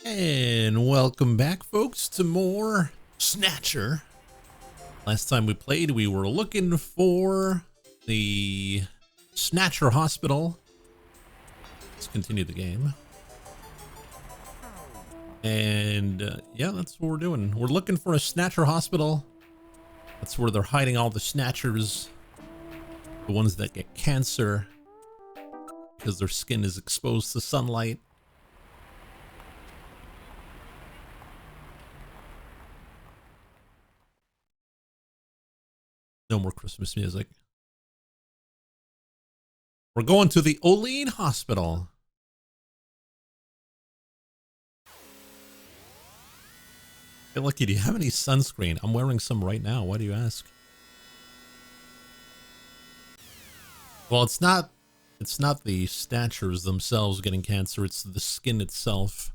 And welcome back, folks, to more Snatcher. Last time we played, we were looking for the Snatcher Hospital. Let's continue the game. And yeah, that's what we're doing. We're looking for a Snatcher Hospital. That's where they're hiding all the Snatchers. The ones that get cancer because their skin is exposed to sunlight. No more Christmas music. We're going to the Olean Hospital. Hey, Lucky, do you have any sunscreen? I'm wearing some right now. Why do you ask? Well, it's not the Snatchers themselves getting cancer. It's the skin itself.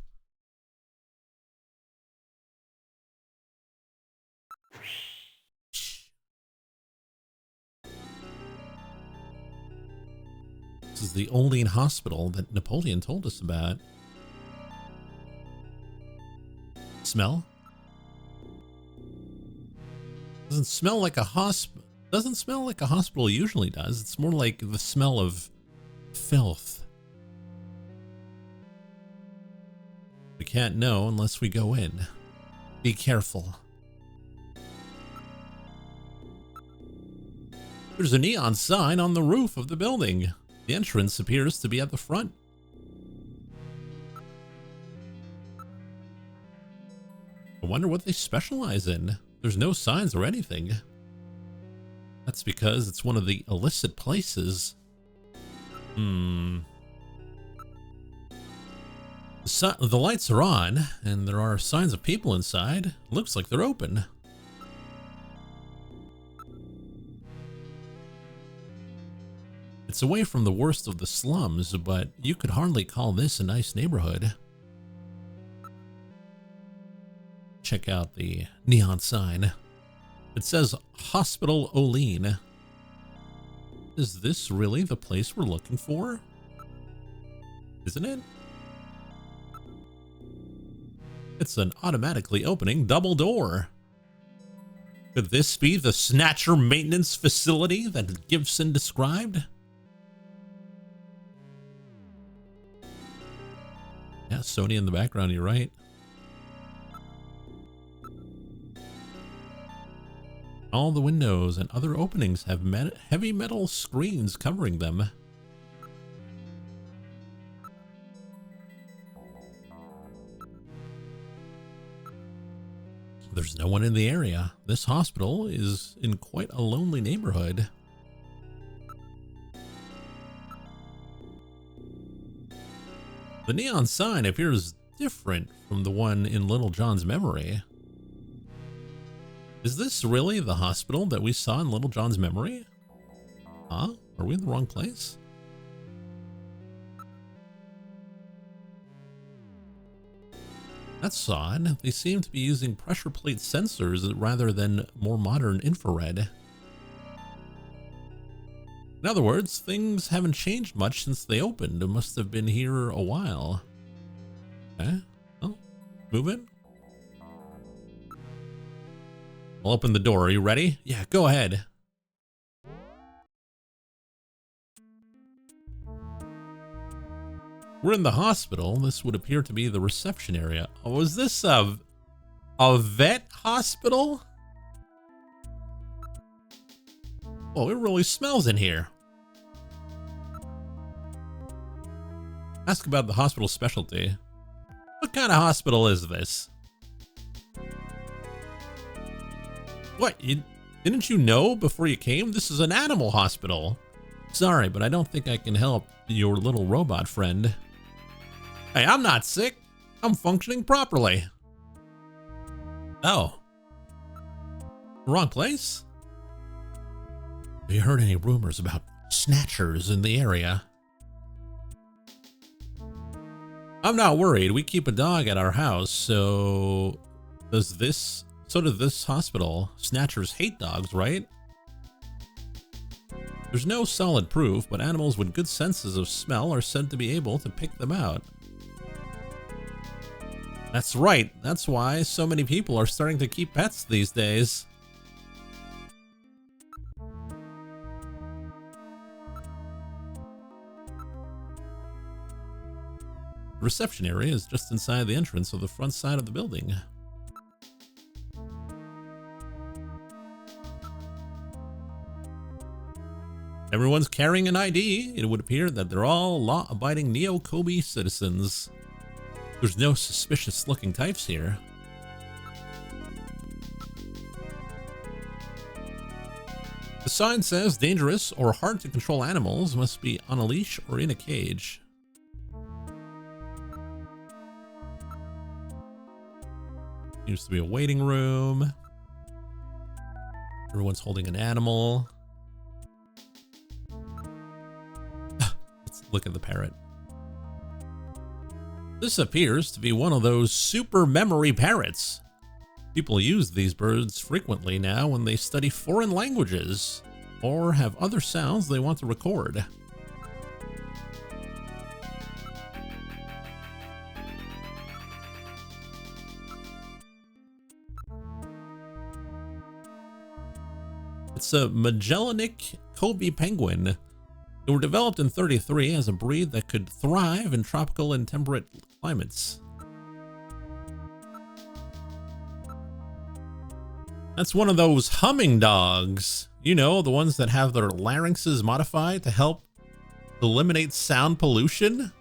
This is the Olean Hospital that Napoleon told us about. Smell? Doesn't smell like a hospital. Doesn't smell like a hospital usually does. It's more like the smell of filth. We can't know unless we go in. Be careful. There's a neon sign on the roof of the building. The entrance appears to be at the front. I wonder what they specialize in. There's no signs or anything. That's because it's one of the illicit places. The lights are on, and there are signs of people inside. Looks like they're open. It's away from the worst of the slums, but you could hardly call this a nice neighborhood. Check out the neon sign. It says Hospital Olean. Is this really the place we're looking for? Isn't it? It's an automatically opening double door. Could this be the Snatcher maintenance facility that Gibson described? Yeah, Sony in the background, you're right. All the windows and other openings have heavy metal screens covering them. There's no one in the area. This hospital is in quite a lonely neighborhood. The neon sign appears different from the one in Little John's memory. Is this really the hospital that we saw in Little John's memory? Huh? Are we in the wrong place? That's odd. They seem to be using pressure plate sensors rather than more modern infrared. In other words, things haven't changed much since they opened. It must have been here a while. Okay. Well, move in. I'll open the door. Are you ready? Yeah, go ahead. We're in the hospital. This would appear to be the reception area. Oh, is this a vet hospital? Oh, it really smells in here. Ask about the hospital specialty. What kind of hospital is this? What? Didn't you know before you came? This is an animal hospital. Sorry, but I don't think I can help your little robot friend. Hey, I'm not sick. I'm functioning properly. Oh. Wrong place? Have you heard any rumors about Snatchers in the area? I'm not worried. We keep a dog at our house, so does this hospital. Snatchers hate dogs, right? There's no solid proof, but animals with good senses of smell are said to be able to pick them out. That's right. That's why so many people are starting to keep pets these days. The reception area is just inside the entrance of the front side of the building. Everyone's carrying an ID. It would appear that they're all law-abiding Neo-Kobe citizens. There's no suspicious-looking types here. The sign says dangerous or hard-to-control animals must be on a leash or in a cage. Seems to be a waiting room. Everyone's holding an animal. Let's look at the parrot. This appears to be one of those super memory parrots. People use these birds frequently now when they study foreign languages or have other sounds they want to record. It's a Magellanic Kobe penguin. They were developed in '33 as a breed that could thrive in tropical and temperate climates. That's one of those humming dogs. You know, the ones that have their larynxes modified to help eliminate sound pollution.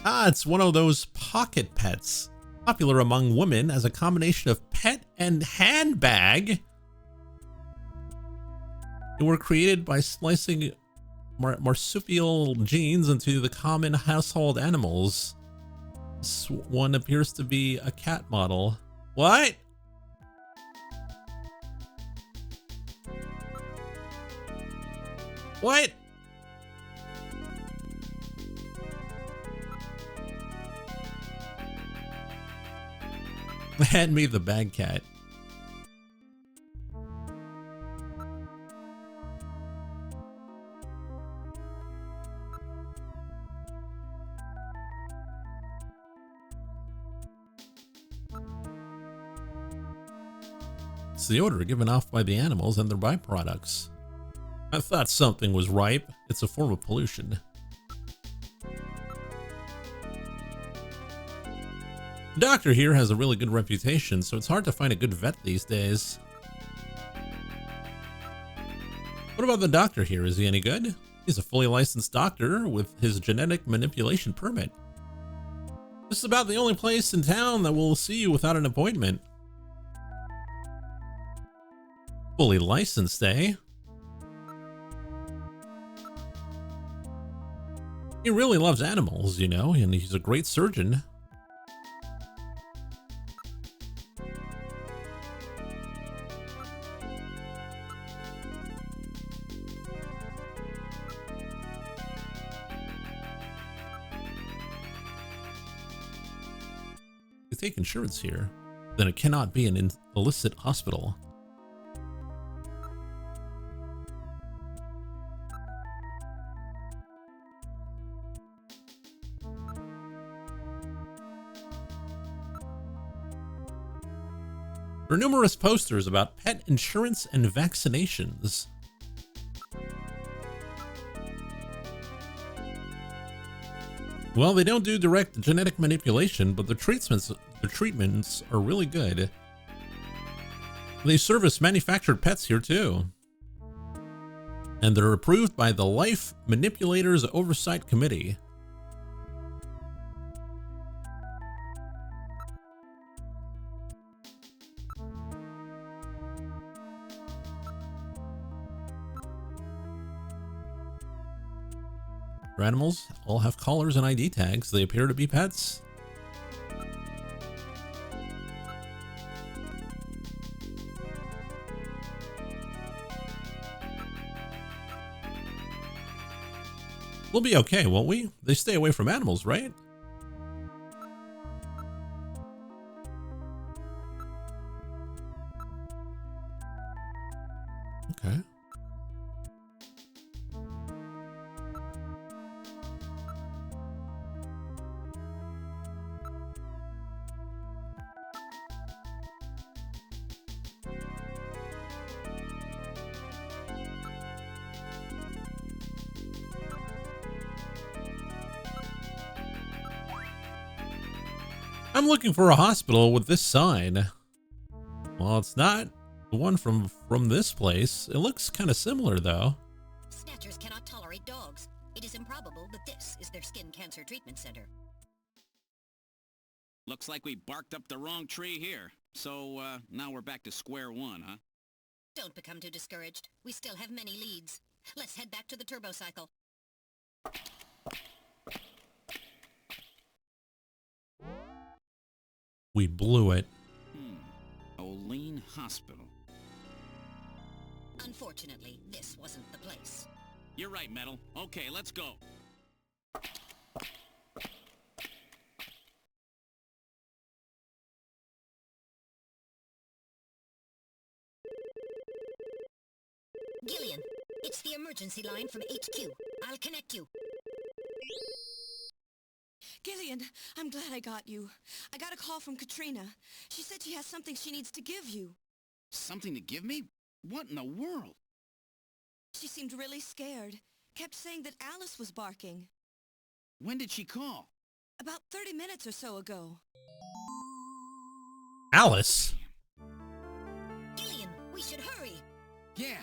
Ah, it's one of those pocket pets, popular among women as a combination of pet and handbag. They were created by splicing marsupial genes into the common household animals. This one appears to be a cat model. What? What? Hand me the bag cat. It's the odor given off by the animals and their byproducts. I thought something was ripe. It's a form of pollution. The doctor here has a really good reputation, so it's hard to find a good vet these days. What about the doctor here? Is he any good? He's a fully licensed doctor with his genetic manipulation permit. This is about the only place in town that will see you without an appointment. Fully licensed, eh? He really loves animals, you know, and he's a great surgeon. You take insurance here, then it cannot be an illicit hospital. There are numerous posters about pet insurance and vaccinations. Well, they don't do direct genetic manipulation, but the treatments are really good. They service manufactured pets here too. And they're approved by the Life Manipulators Oversight Committee. Your animals all have collars and ID tags. They appear to be pets. We'll be okay, won't we? They stay away from animals, right? Okay. I'm looking for a hospital with this sign. Well, it's not the one from this place. It looks kind of similar, though. Snatchers cannot tolerate dogs. It is improbable that this is their skin cancer treatment center. Looks like we barked up the wrong tree here. So, now we're back to square one, huh? Don't become too discouraged. We still have many leads. Let's head back to the turbo cycle. We blew it. Olean Hospital. Unfortunately, this wasn't the place. You're right, Metal. Okay, let's go. Gillian, it's the emergency line from HQ. I'll connect you. Gillian, I'm glad I got you. I got a call from Katrina. She said she has something she needs to give you. Something to give me? What in the world? She seemed really scared. Kept saying that Alice was barking. When did she call? About 30 minutes or so ago. Alice? Gillian, we should hurry. Yeah,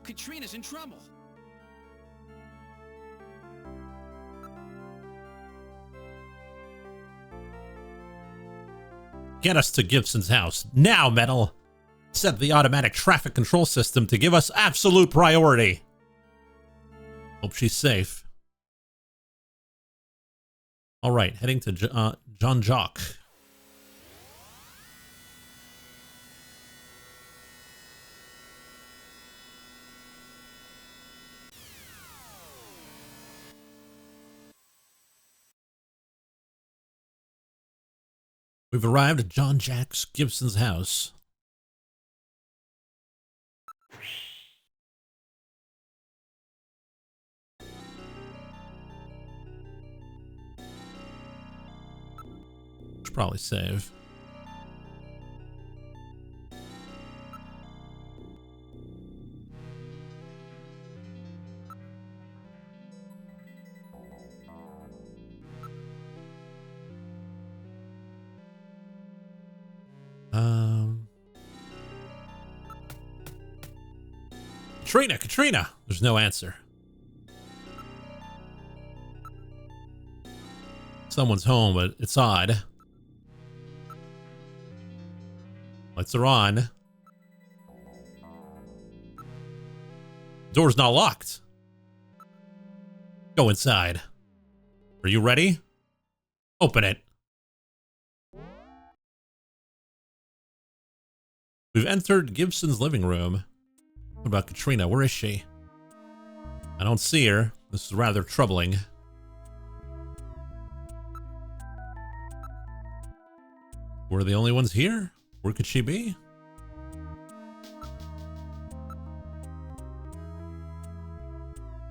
Katrina's in trouble. Get us to Gibson's house. Now, Metal! Set the automatic traffic control system to give us absolute priority. Hope she's safe. Alright, heading to John Jock. We've arrived at John Jack Gibson's house. Should probably save. Katrina! There's no answer. Someone's home, but it's odd. Lights are on. Door's not locked. Go inside. Are you ready? Open it. We've entered Gibson's living room. What about Katrina? Where is she? I don't see her. This is rather troubling. We're the only ones here? Where could she be?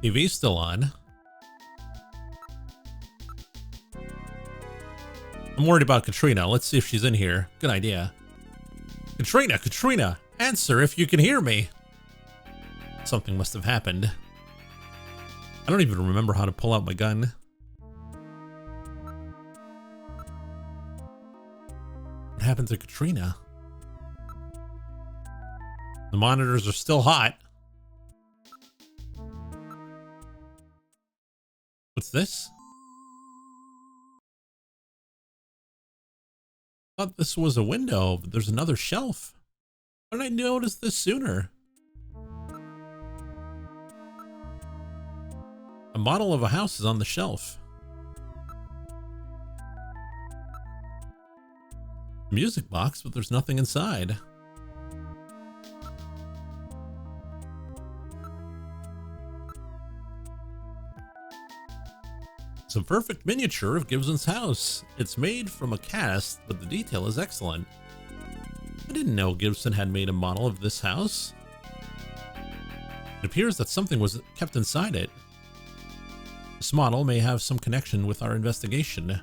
TV's still on. I'm worried about Katrina. Let's see if she's in here. Good idea. Katrina! Answer if you can hear me. Something must have happened. I don't even remember how to pull out my gun. What happened to Katrina? The monitors are still hot. What's this? I thought this was a window, but there's another shelf. How did I notice this sooner? A model of a house is on the shelf. Music box, but there's nothing inside. It's a perfect miniature of Gibson's house. It's made from a cast, but the detail is excellent. I didn't know Gibson had made a model of this house. It appears that something was kept inside it. This model may have some connection with our investigation.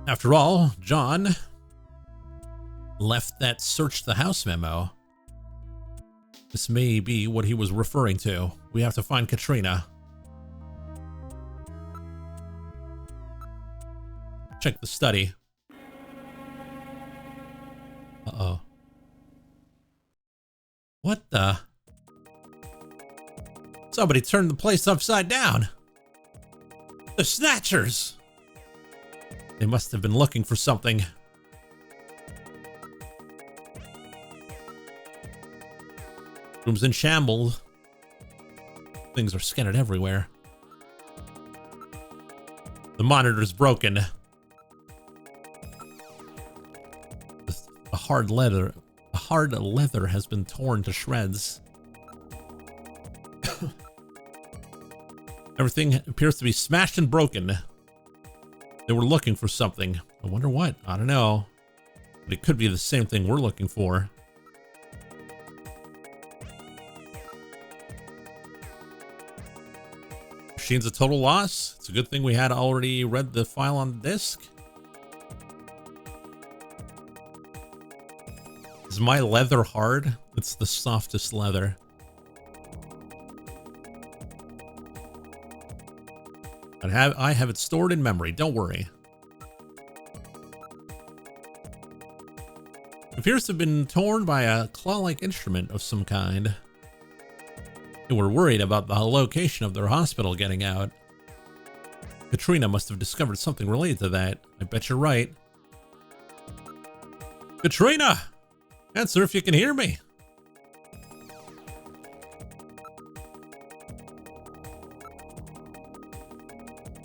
After all, John left that search the house memo. This may be what he was referring to. We have to find Katrina. Check the study. Uh-oh. What the? Somebody turned the place upside down. The Snatchers! They must have been looking for something. Room's in shambles. Things are scattered everywhere. The monitor's broken. The hard leather has been torn to shreds. Everything appears to be smashed and broken. They were looking for something. I wonder what? I don't know. But it could be the same thing we're looking for. Machine's a total loss. It's a good thing we had already read the file on the disk. Is my leather hard? It's the softest leather. I have it stored in memory. Don't worry. It appears to have been torn by a claw-like instrument of some kind. They were worried about the location of their hospital getting out. Katrina must have discovered something related to that. I bet you're right. Katrina! Answer if you can hear me.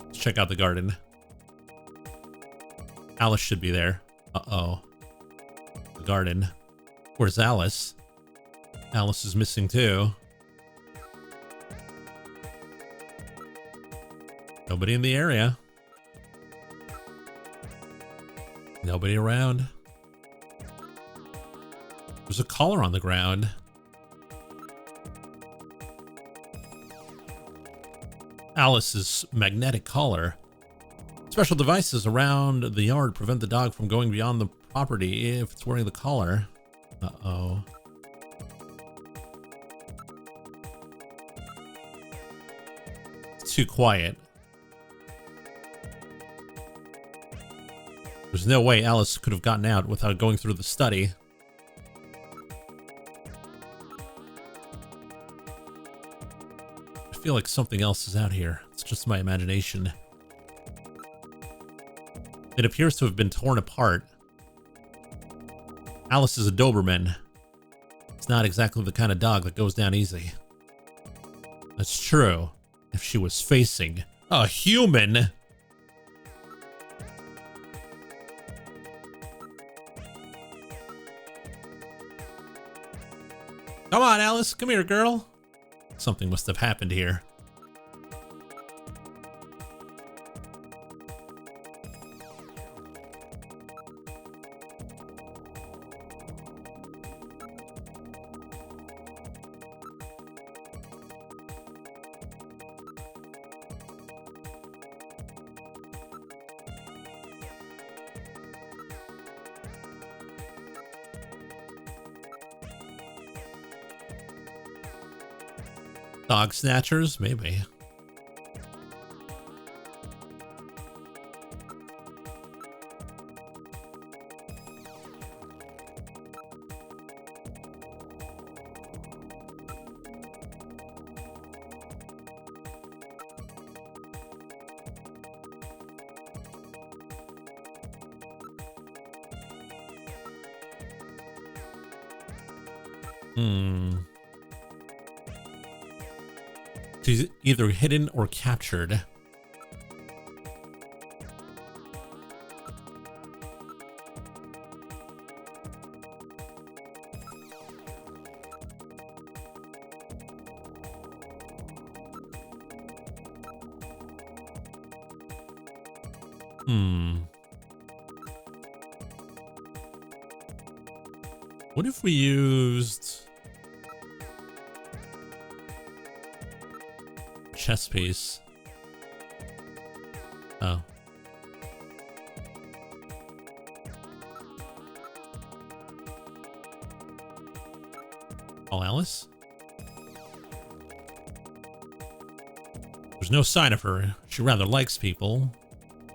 Let's check out the garden. Alice should be there. Uh-oh. The garden. Where's Alice? Alice is missing too. Nobody in the area. Nobody around. There's a collar on the ground. Alice's magnetic collar. Special devices around the yard prevent the dog from going beyond the property if it's wearing the collar. Uh-oh. It's too quiet. There's no way Alice could have gotten out without going through the study. I feel like something else is out here. It's just my imagination. It appears to have been torn apart. Alice is a Doberman. It's not exactly the kind of dog that goes down easy. That's true. If she was facing a human. Come on, Alice. Come here, girl. Something must have happened here. Dog snatchers? Maybe. She's either hidden or captured. What if we used chess piece? Oh. Call Alice? There's no sign of her. She rather likes people.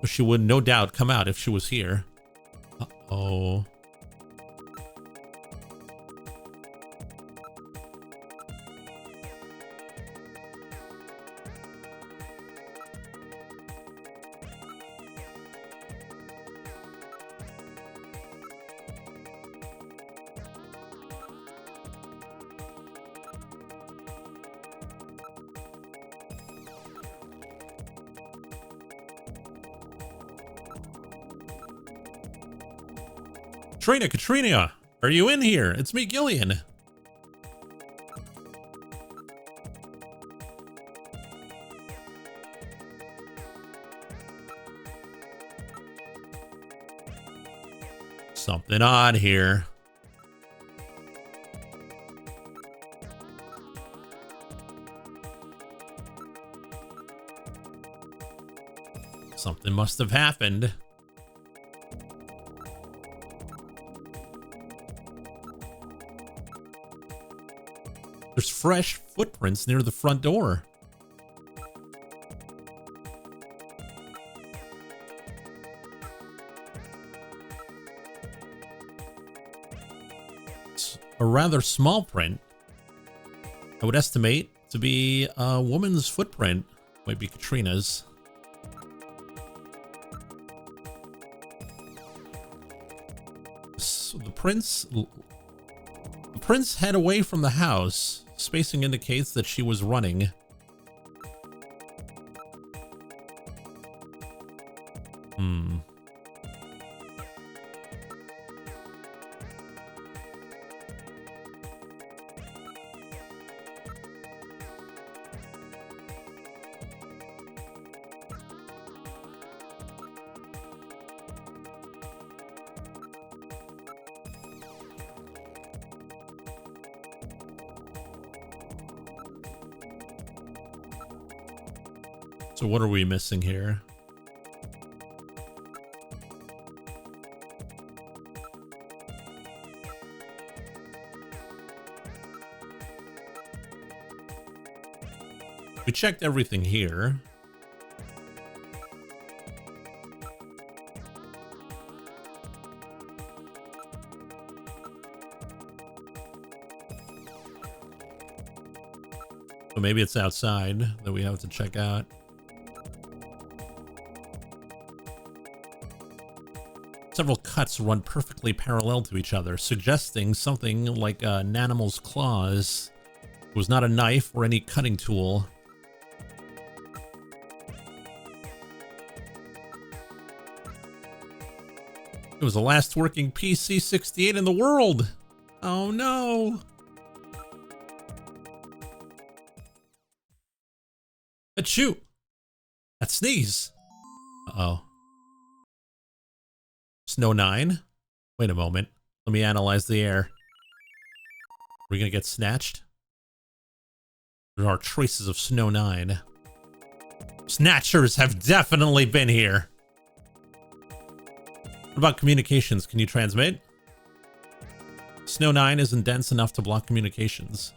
She would no doubt come out if she was here. Uh-oh. Katrina, are you in here? It's me, Gillian. Something odd here. Something must have happened. There's fresh footprints near the front door. It's a rather small print. I would estimate to be a woman's footprint. Might be Katrina's. So the prints head away from the house. Spacing indicates that she was running. So what are we missing here? We checked everything here. So maybe it's outside that we have to check out. Several cuts run perfectly parallel to each other, suggesting something like an animal's claws. It was not a knife or any cutting tool. It was the last working PC-68 in the world. Oh no. Achoo. That sneeze. Uh-oh. Snow 9? Wait a moment. Let me analyze the air. Are we gonna get snatched? There are traces of Snow 9. Snatchers have definitely been here. What about communications? Can you transmit? Snow 9 isn't dense enough to block communications.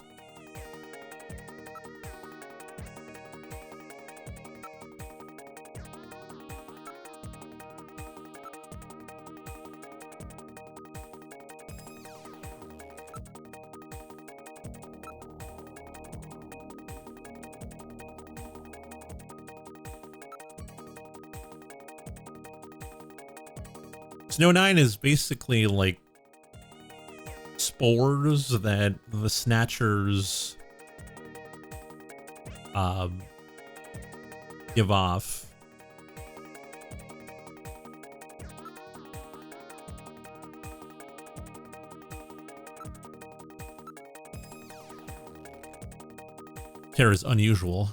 Snow 9 is basically like spores that the Snatchers give off. Care is unusual.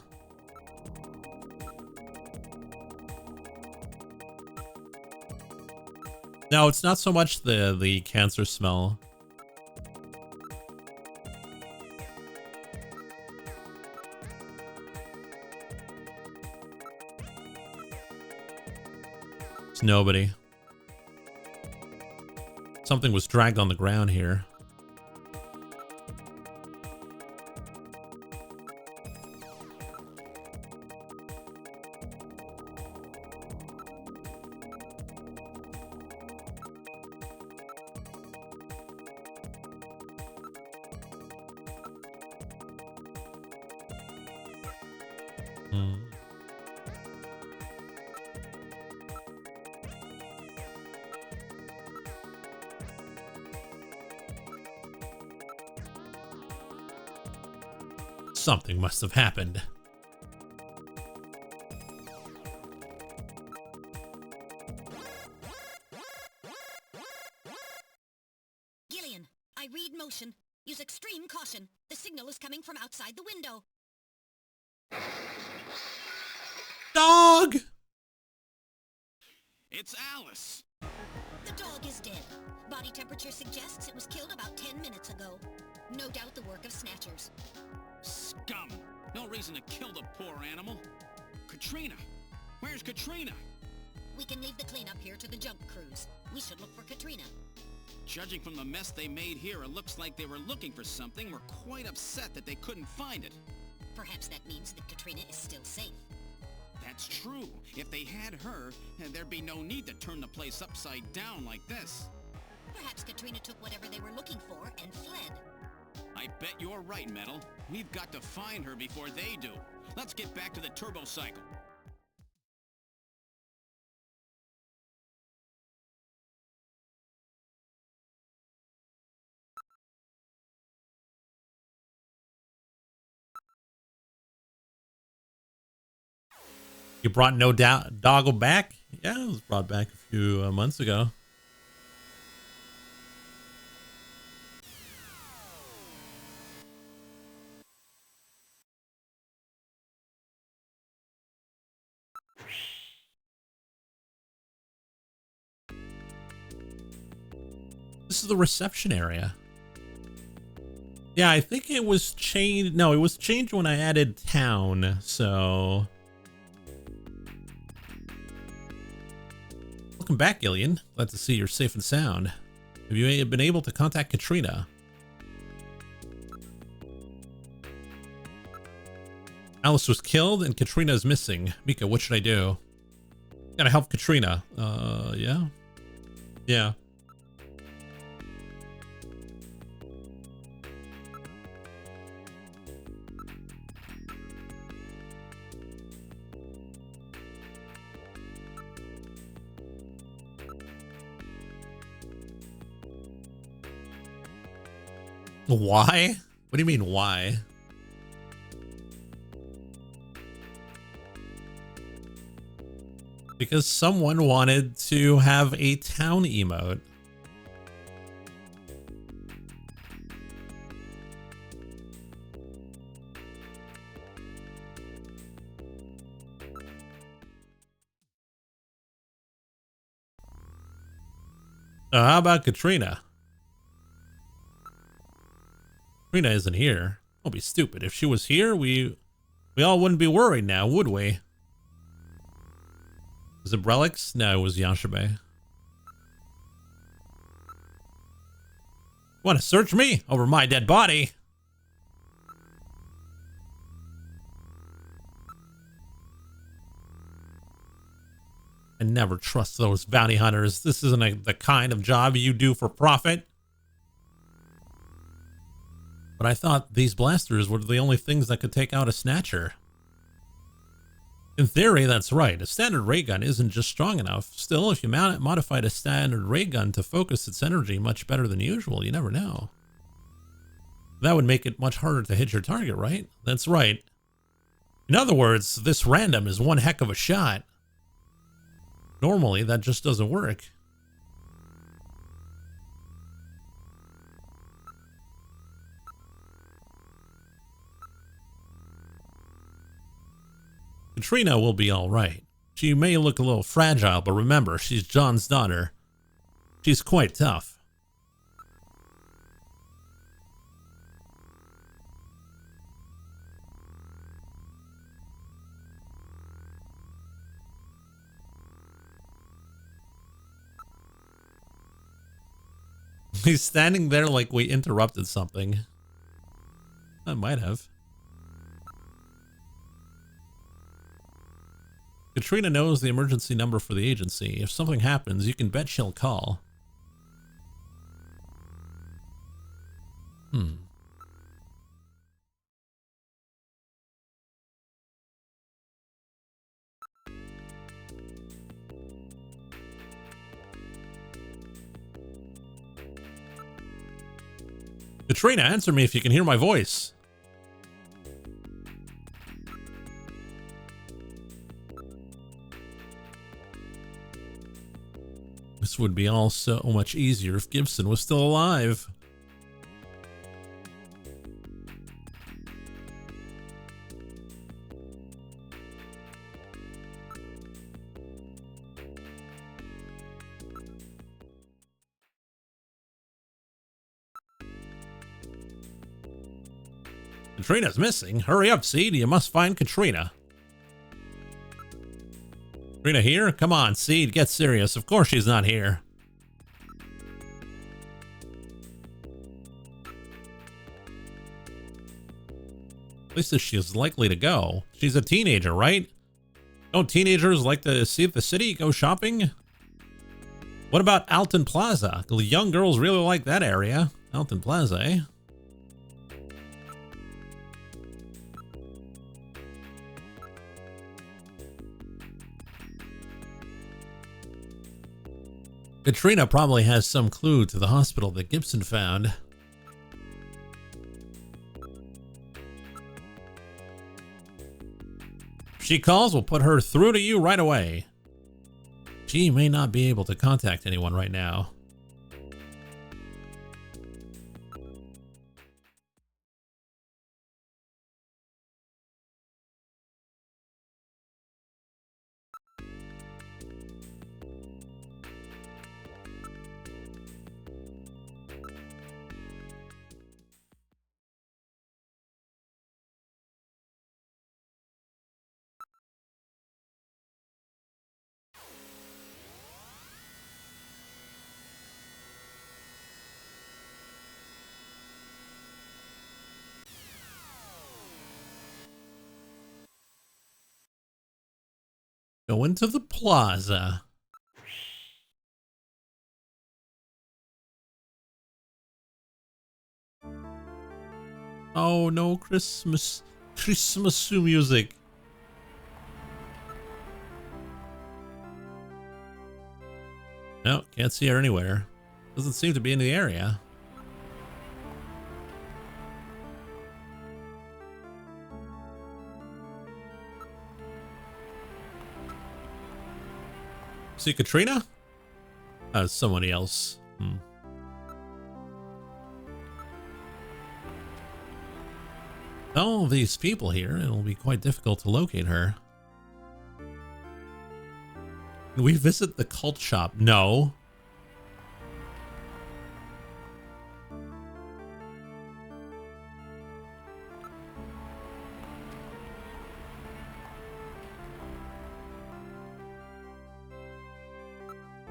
No, it's not so much the cancer smell. It's nobody. Something was dragged on the ground here. Hmm. Something must have happened. Gillian, I read motion. Use extreme caution. The signal is coming from outside the window. Dog! It's Alice. The dog is dead. Body temperature suggests it was killed about 10 minutes ago. No doubt the work of Snatchers. Scum. No reason to kill the poor animal. Katrina. Where's Katrina? We can leave the cleanup here to the junk crews. We should look for Katrina. Judging from the mess they made here, it looks like they were looking for something. We're quite upset that they couldn't find it. Perhaps that means that Katrina is still safe. That's true. If they had her, there'd be no need to turn the place upside down like this. Perhaps Katrina took whatever they were looking for and fled. I bet you're right, Metal. We've got to find her before they do. Let's get back to the turbo cycle. You brought no doggle back? Yeah, it was brought back a few months ago. This is the reception area. Yeah, I think it was changed. No, it was changed when I added town, so... Welcome back, Gillian. Glad to see you're safe and sound. Have you been able to contact Katrina? Alice was killed and Katrina is missing. Mika, what should I do? Gotta help Katrina. Yeah? Yeah. Why? What do you mean, why? Because someone wanted to have a town emote. So how about Katrina? Katrina isn't here. Don't be stupid. If she was here, we all wouldn't be worried now, would we? Was it Relics? No, it was Yashabe. Want to search me over my dead body? I never trust those bounty hunters. This isn't the kind of job you do for profit. But I thought these blasters were the only things that could take out a Snatcher. In theory, that's right. A standard ray gun isn't just strong enough. Still, if you modified a standard ray gun to focus its energy much better than usual, you never know. That would make it much harder to hit your target, right? That's right. In other words, this random is one heck of a shot. Normally, that just doesn't work. Katrina will be all right. She may look a little fragile, but remember, she's John's daughter. She's quite tough. He's standing there like we interrupted something. I might have. Katrina knows the emergency number for the agency. If something happens, you can bet she'll call. Katrina, answer me if you can hear my voice. This would be all so much easier if Gibson was still alive. Katrina's missing. Hurry up, Seed. You must find Katrina. Katrina here? Come on, Seed. Get serious. Of course she's not here. Places she's likely to go. She's a teenager, right? Don't teenagers like to see the city, go shopping? What about Alton Plaza? The young girls really like that area. Alton Plaza, eh? Katrina probably has some clue to the hospital that Gibson found. If she calls, we'll put her through to you right away. She may not be able to contact anyone right now. Go into the plaza. Oh no, Christmas music. No, can't see her anywhere. Doesn't seem to be in the area. See Katrina? Somebody else. All these people here, it'll be quite difficult to locate her. Can we visit the cult shop? No.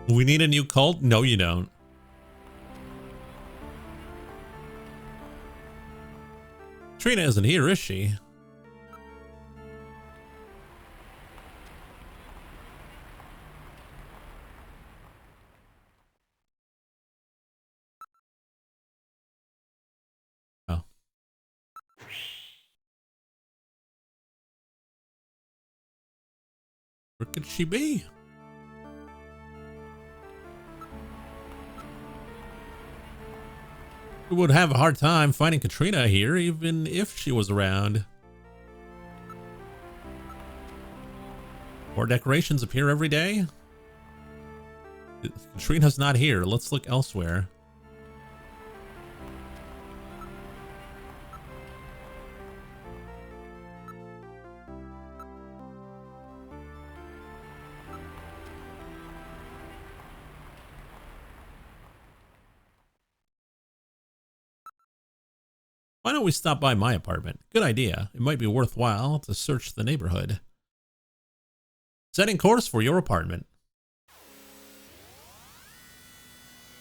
We need a new cult? No, you don't. Trina isn't here, is she? Oh. Where could she be? We would have a hard time finding Katrina here, even if she was around. More decorations appear every day. Katrina's not here. Let's look elsewhere. Why don't we stop by my apartment? Good idea. It might be worthwhile to search the neighborhood. Setting course for your apartment.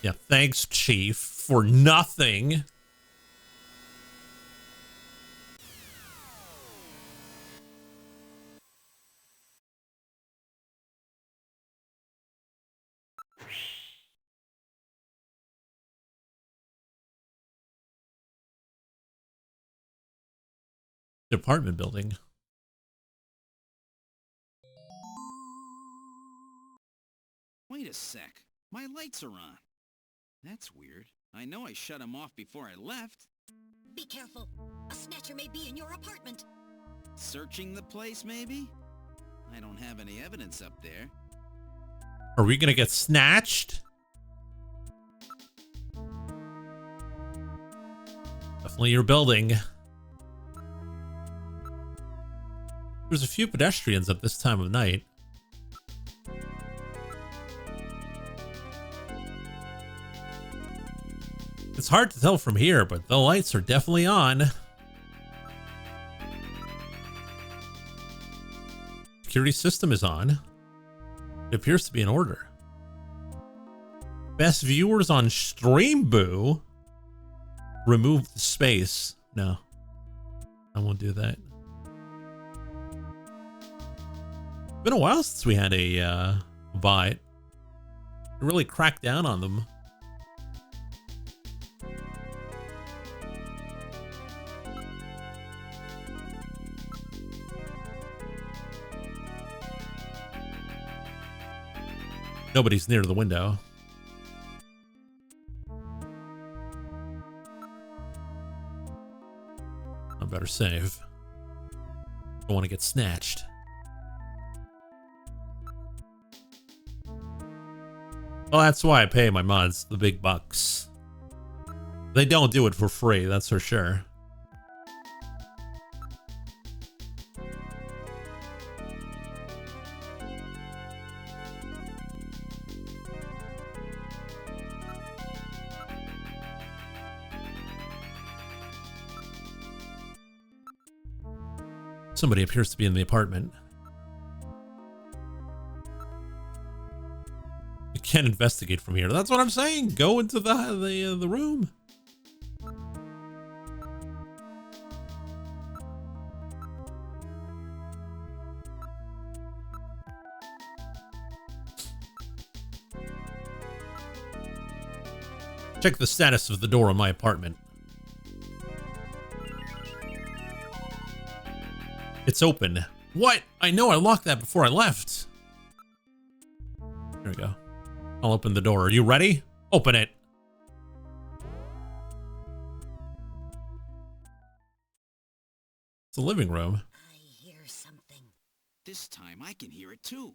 Yeah, thanks, Chief, for nothing. Apartment building. Wait a sec. My lights are on. That's weird. I know I shut him off before I left. Be careful. A snatcher may be in your apartment. Searching the place, maybe? I don't have any evidence up there. Are we gonna get snatched? Definitely your building. There's a few pedestrians at this time of night. It's hard to tell from here, but the lights are definitely on. Security system is on. It appears to be in order. Best viewers on stream, boo. Remove the space. No, I won't do that. Been a while since we had a bite. Really cracked down on them. Nobody's near the window. I better save. Don't want to get snatched. Well, that's why I pay my mods the big bucks. They don't do it for free, that's for sure. Somebody appears to be in the apartment. You can't investigate from here. That's what I'm saying. Go into the room. Check the status of the door on my apartment. It's open. What? I know I locked that before I left. There we go. I'll open the door. Are you ready? Open it. It's a living room. I hear something. This time I can hear it too.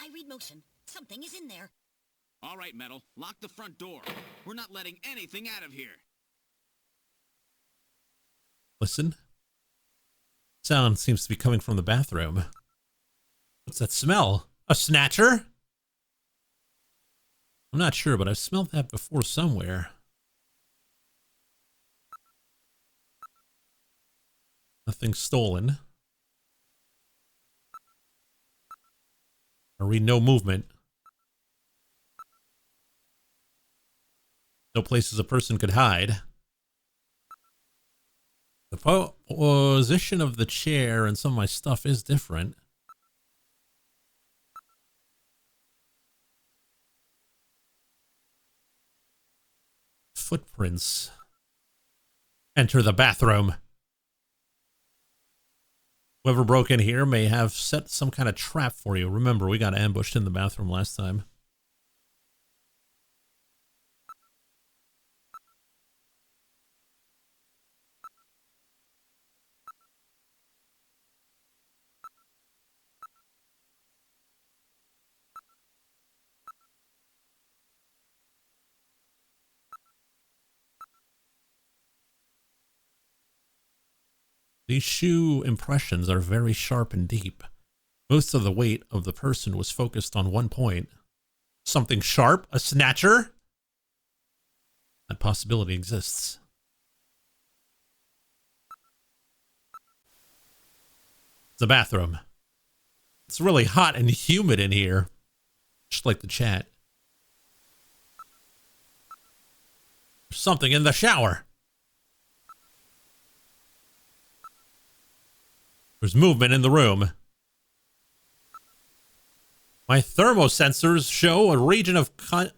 I read motion. Something is in there. All right, Metal. Lock the front door. We're not letting anything out of here. Listen. Sound seems to be coming from the bathroom. What's that smell? A snatcher? I'm not sure, but I've smelled that before somewhere. Nothing stolen. I read no movement. No places a person could hide. The position of the chair and some of my stuff is different. Footprints. Enter the bathroom. Whoever broke in here may have set some kind of trap for you. Remember, we got ambushed in the bathroom last time. These shoe impressions are very sharp and deep. Most of the weight of the person was focused on one point. Something sharp? A snatcher? That possibility exists. The bathroom. It's really hot and humid in here. Just like the chat. There's something in the shower. There's movement in the room. My thermosensors show a region of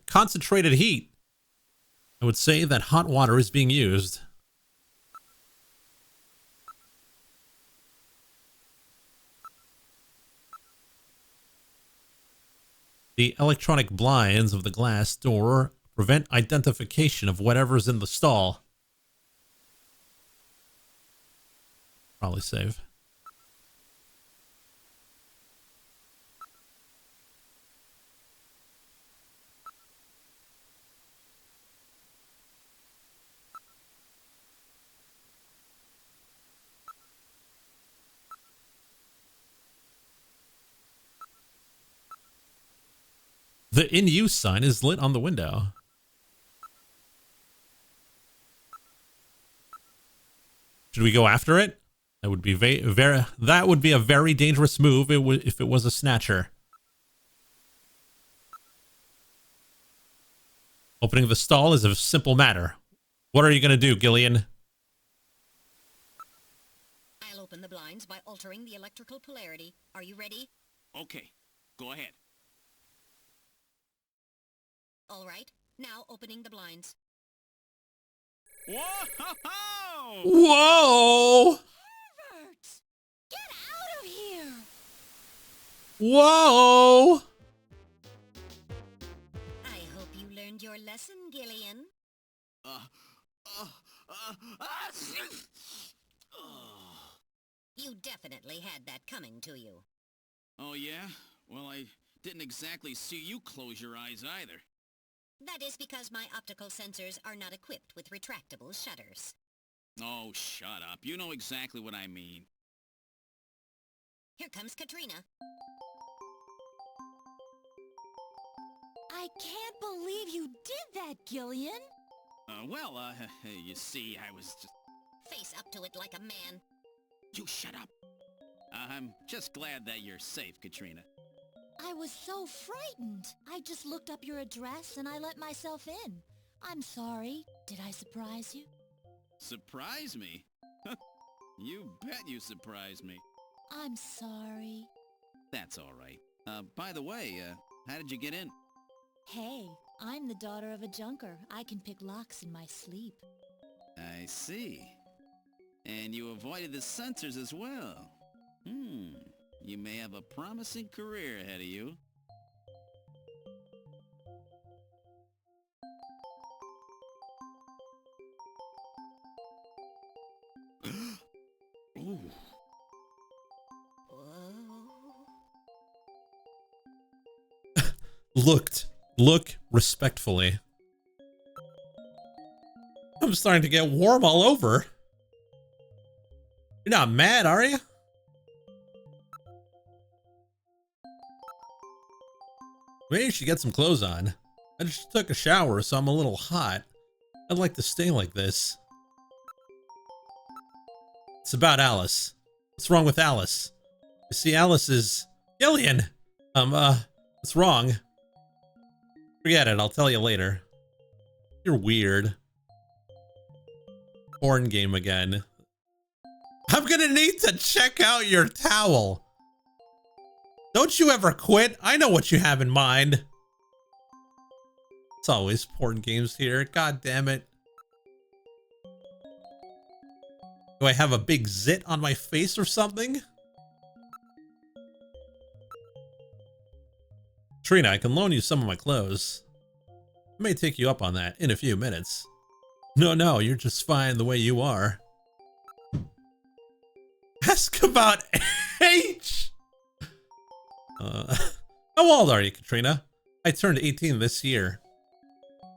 concentrated heat. I would say that hot water is being used. The electronic blinds of the glass door prevent identification of whatever's in the stall. Probably save. The in use sign is lit on the window. Should we go after it? That would be that would be a very dangerous move if it was a snatcher. Opening the stall is a simple matter. What are you going to do, Gillian? I'll open the blinds by altering the electrical polarity. Are you ready? Okay, go ahead. All right. Now opening the blinds. Whoa! Whoa! Perverts! Get out of here! Whoa! I hope you learned your lesson, Gillian. You definitely had that coming to you. Oh, yeah? Well, I didn't exactly see you close your eyes either. That is because my optical sensors are not equipped with retractable shutters. Oh, shut up. You know exactly what I mean. Here comes Katrina. I can't believe you did that, Gillian. You see, I was just... Face up to it like a man. You shut up. I'm just glad that you're safe, Katrina. I was so frightened. I just looked up your address and I let myself in. I'm sorry. Did I surprise you? Surprise me? You bet you surprised me. I'm sorry. That's all right. By the way, how did you get in? Hey, I'm the daughter of a junker. I can pick locks in my sleep. I see. And you avoided the sensors as well. You may have a promising career ahead of you. Ooh. Look respectfully. I'm starting to get warm all over. You're not mad, are you? Maybe you should get some clothes on. I just took a shower, so I'm a little hot. I'd like to stay like this. It's about Alice. What's wrong with Alice? You see, Alice is... Gillian! What's wrong? Forget it, I'll tell you later. You're weird. Porn game again. I'm gonna need to check out your towel. Don't you ever quit? I know what you have in mind. It's always porn games here. God damn it. Do I have a big zit on my face or something? Trina, I can loan you some of my clothes. I may take you up on that in a few minutes. No, you're just fine the way you are. Ask about age! How old are you, Katrina? I turned 18 this year.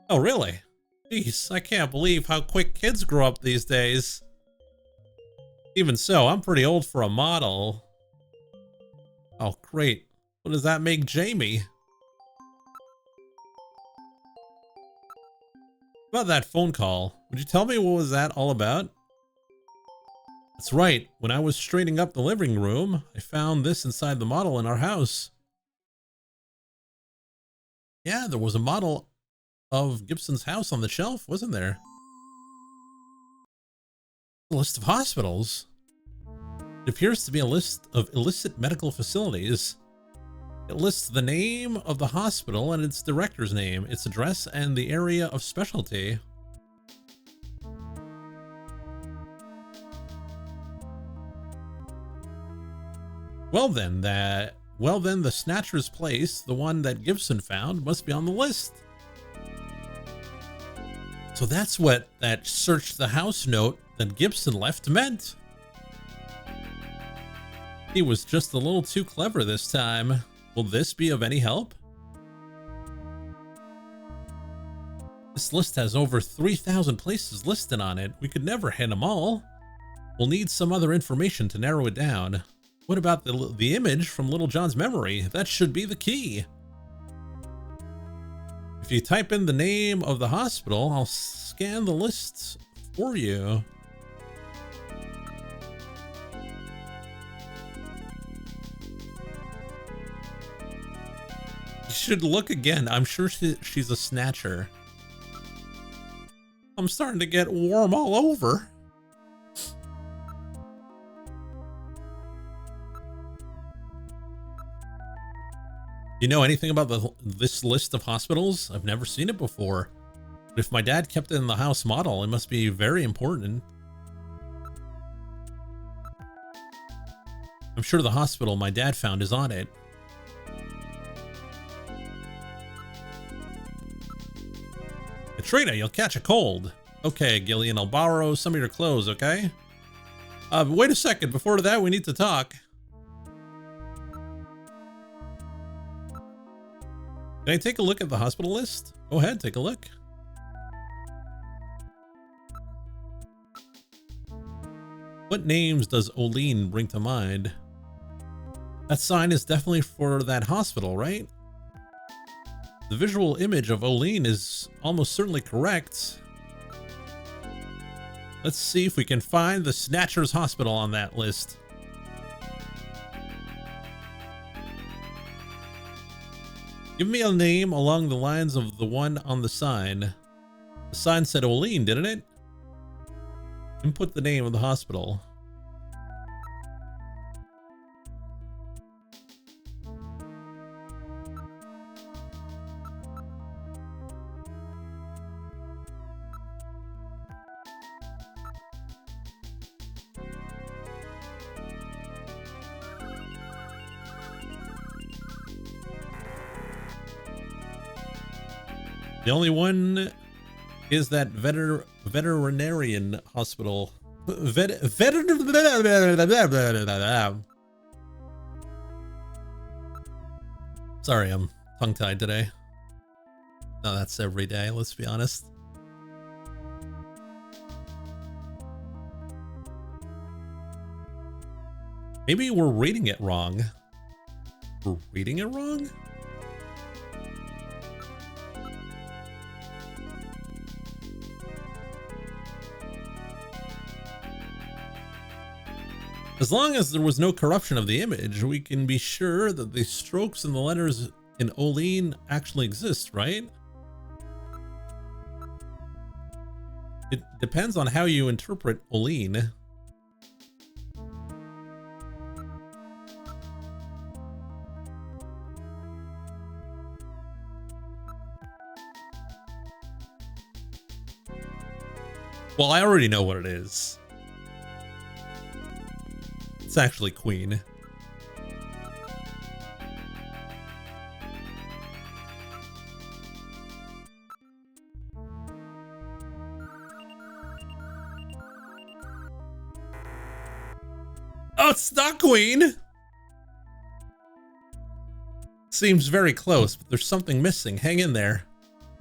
Oh, really? Jeez, I can't believe how quick kids grow up these days. Even so, I'm pretty old for a model. Oh, great. What does that make Jamie? About that phone call, would you tell me what was that all about? That's right. When I was straightening up the living room, I found this inside the model in our house. Yeah, there was a model of Gibson's house on the shelf, wasn't there? A list of hospitals. It appears to be a list of illicit medical facilities. It lists the name of the hospital and its director's name, its address, and the area of specialty. Well then, Well then, the Snatcher's place, the one that Gibson found, must be on the list. So that's what that search the house note that Gibson left meant. He was just a little too clever this time. Will this be of any help? This list has over 3,000 places listed on it. We could never hit them all. We'll need some other information to narrow it down. What about the image from Little John's memory? That should be the key. If you type in the name of the hospital, I'll scan the lists for you. You should look again. I'm sure she's a Snatcher. I'm starting to get warm all over. You know anything about this list of hospitals? I've never seen it before. But if my dad kept it in the house model, it must be very important. I'm sure the hospital my dad found is on it. Katrina, you'll catch a cold. Okay, Gillian, I'll borrow some of your clothes, okay? Wait a second. Before that, we need to talk. Can I take a look at the hospital list? Go ahead, take a look. What names does Olene bring to mind? That sign is definitely for that hospital, right? The visual image of Olene is almost certainly correct. Let's see if we can find the Snatcher's hospital on that list. Give me a name along the lines of the one on the sign. The sign said Olene, didn't it? Input the name of the hospital. The only one is that veterinarian hospital. Sorry, I'm tongue-tied today. No, that's every day, let's be honest. Maybe we're reading it wrong. We're reading it wrong? As long as there was no corruption of the image, we can be sure that the strokes and the letters in Olene actually exist, right? It depends on how you interpret Olene. Well, I already know what it is. It's actually Queen. Oh, it's not Queen! Seems very close, but there's something missing. Hang in there.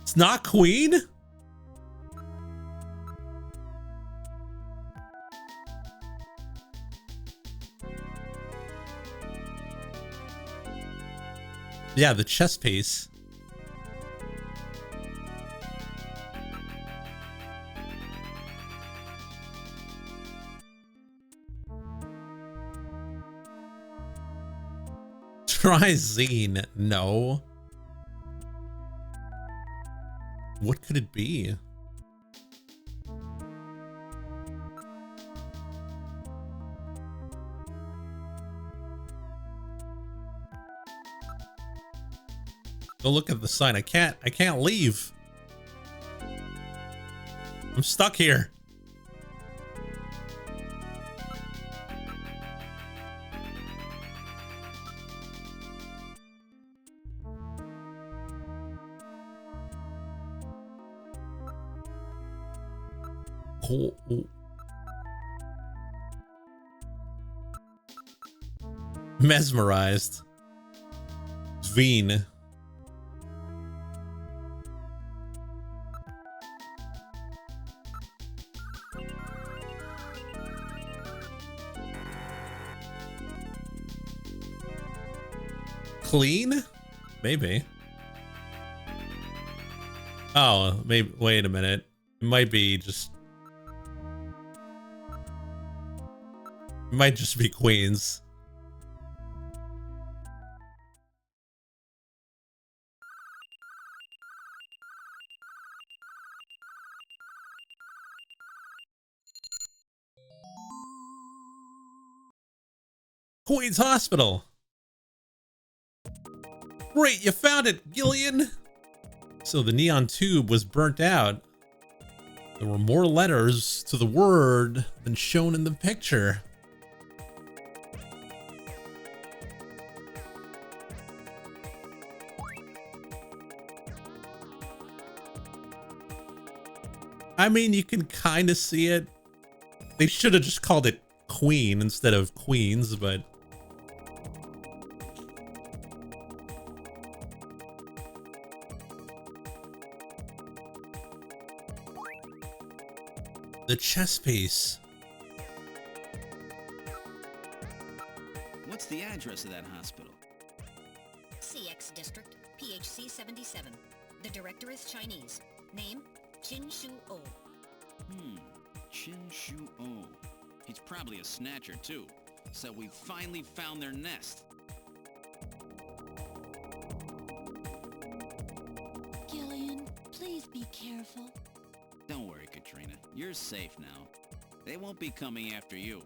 It's not Queen? Yeah, the chess piece. Try Zine. No. What could it be? Go look at the sign. I can't leave. I'm stuck here. Oh, oh. Mesmerized. Veen. Clean? Maybe. Oh, maybe. Wait a minute. It might be just. It might just be Queens. Queens Hospital. Great, you found it, Gillian. So the neon tube was burnt out. There were more letters to the word than shown in the picture. I mean, you can kind of see it. They should have just called it Queen instead of Queens, but... The chess piece. What's the address of that hospital? CX District, PHC 77. The director is Chinese. Name, Qin Shu O. Qin Shu O. He's probably a snatcher too. So we finally found their nest. Gillian, please be careful. Don't worry, Katrina. You're safe now. They won't be coming after you.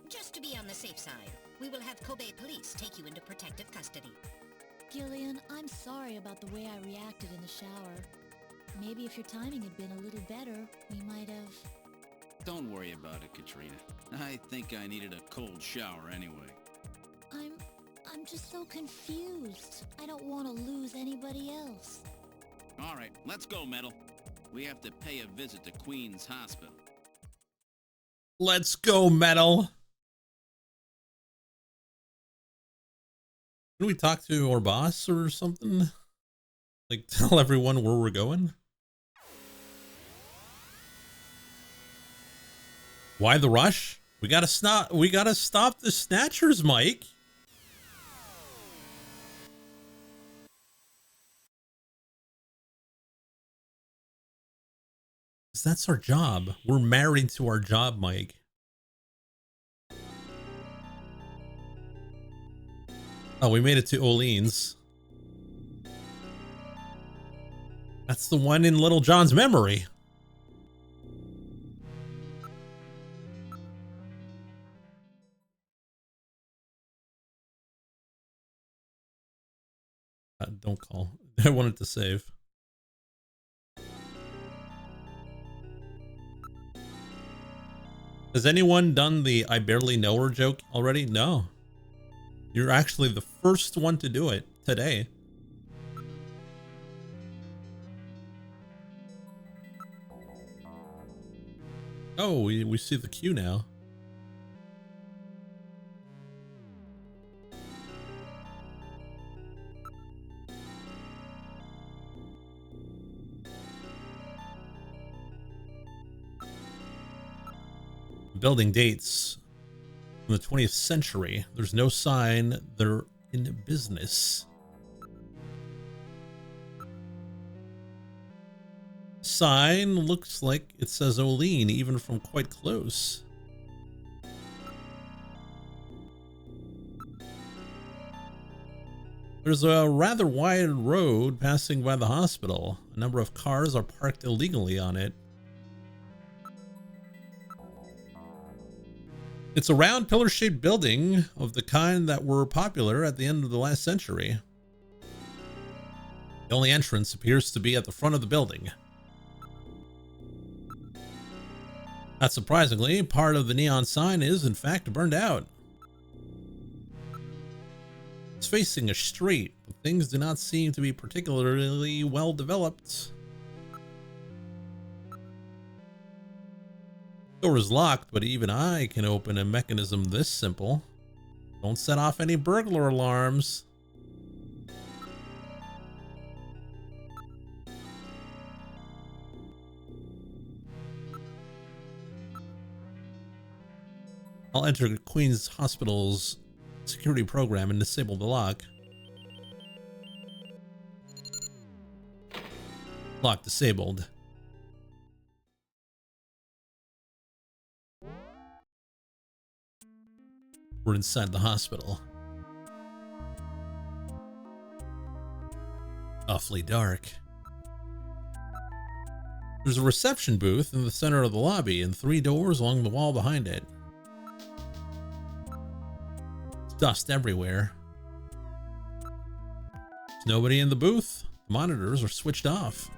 Just to be on the safe side, we will have Kobe police take you into protective custody. Gillian, I'm sorry about the way I reacted in the shower. Maybe if your timing had been a little better, we might have... Don't worry about it, Katrina. I think I needed a cold shower anyway. I'm just so confused. I don't want to lose anybody else. All right, let's go, Metal. We have to pay a visit to Queens Hospital. Let's go, Metal. Can we talk to our boss or something? Like, tell everyone where we're going? Why the rush? We gotta stop the Snatchers, Mike. That's our job. We're married to our job, Mike. Oh, we made it to Olean's. That's the one in Little John's memory. Don't call. I wanted to save. Has anyone done the I barely know her joke already? No. You're actually the first one to do it today. Oh, we see the queue now. Building dates from the 20th century. There's no sign they're in business. Sign looks like it says Olean, even from quite close. There's a rather wide road passing by the hospital. A number of cars are parked illegally on it. It's a round pillar-shaped building of the kind that were popular at the end of the last century. The only entrance appears to be at the front of the building. Not surprisingly, part of the neon sign is, in fact, burned out. It's facing a street, but things do not seem to be particularly well developed. Door is locked, but even I can open a mechanism this simple. Don't set off any burglar alarms. I'll enter Queen's Hospital's security program and disable the lock. Lock disabled. We're inside the hospital. Awfully dark. There's a reception booth in the center of the lobby and 3 doors along the wall behind it. There's dust everywhere. There's nobody in the booth. The monitors are switched off.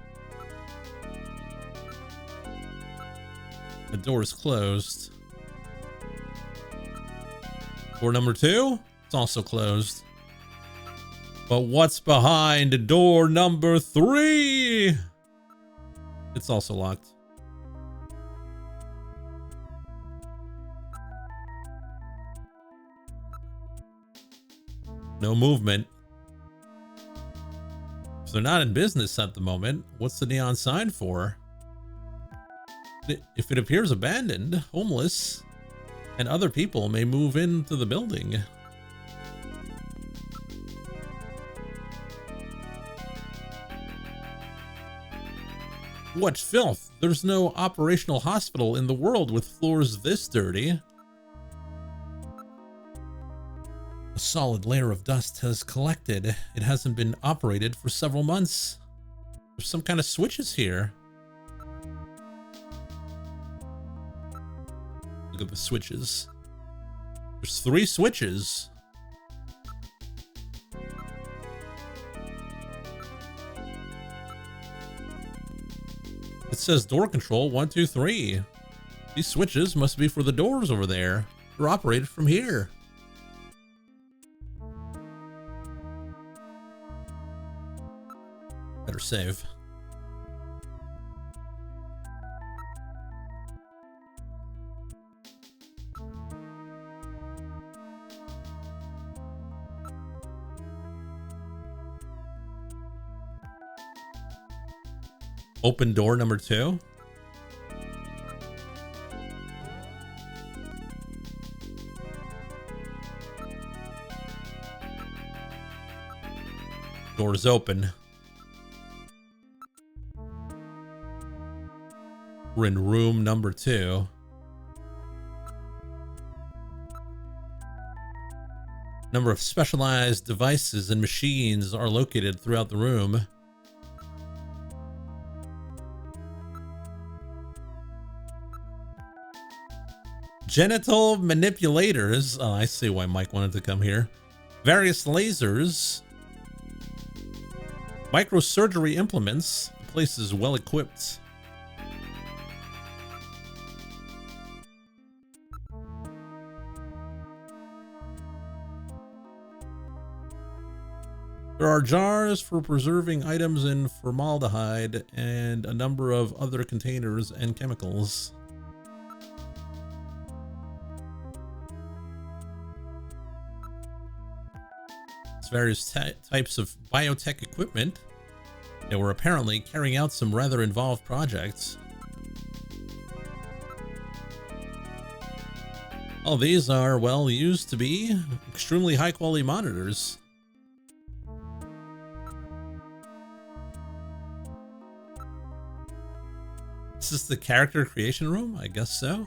The door is closed. Door number 2, it's also closed. But what's behind door number 3? It's also locked. No movement. If they're not in business at the moment, what's the neon sign for? If it appears abandoned, homeless, and other people may move into the building. What filth! There's no operational hospital in the world with floors this dirty. A solid layer of dust has collected. It hasn't been operated for several months. There's some kind of switches here. Look at the switches. There's 3 switches. It says door control 1, 2, 3. These switches must be for the doors over there. They're operated from here. Better save. Open door number 2. Door is open. We're in room number 2. Number of specialized devices and machines are located throughout the room. Genital manipulators. Oh, I see why Mike wanted to come here. Various lasers. Microsurgery implements. The place is well equipped. There are jars for preserving items in formaldehyde and a number of other containers and chemicals. Various types of biotech equipment. They were apparently carrying out some rather involved projects. All these are, well, used to be extremely high quality monitors. Is this the character creation room? I guess so.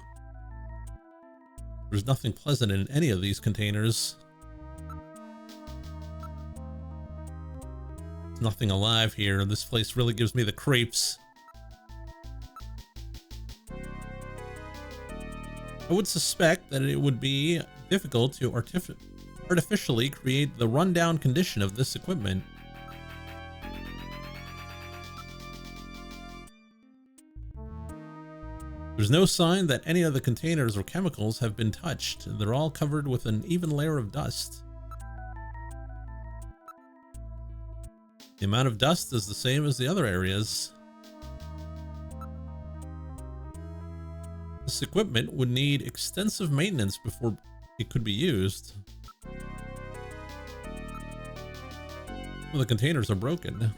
There's nothing pleasant in any of these containers. Nothing alive here. This place really gives me the creeps. I would suspect that it would be difficult to artificially create the rundown condition of this equipment. There's no sign that any of the containers or chemicals have been touched. They're all covered with an even layer of dust. The amount of dust is the same as the other areas. This This equipment would need extensive maintenance before it could be used. Well, the containers are broken.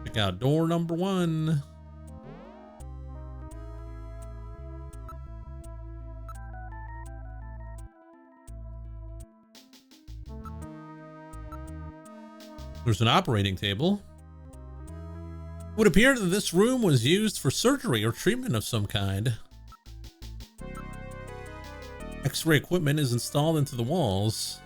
Check out door number 1. There's an operating table. It would appear that this room was used for surgery or treatment of some kind. X-ray equipment is installed into the walls.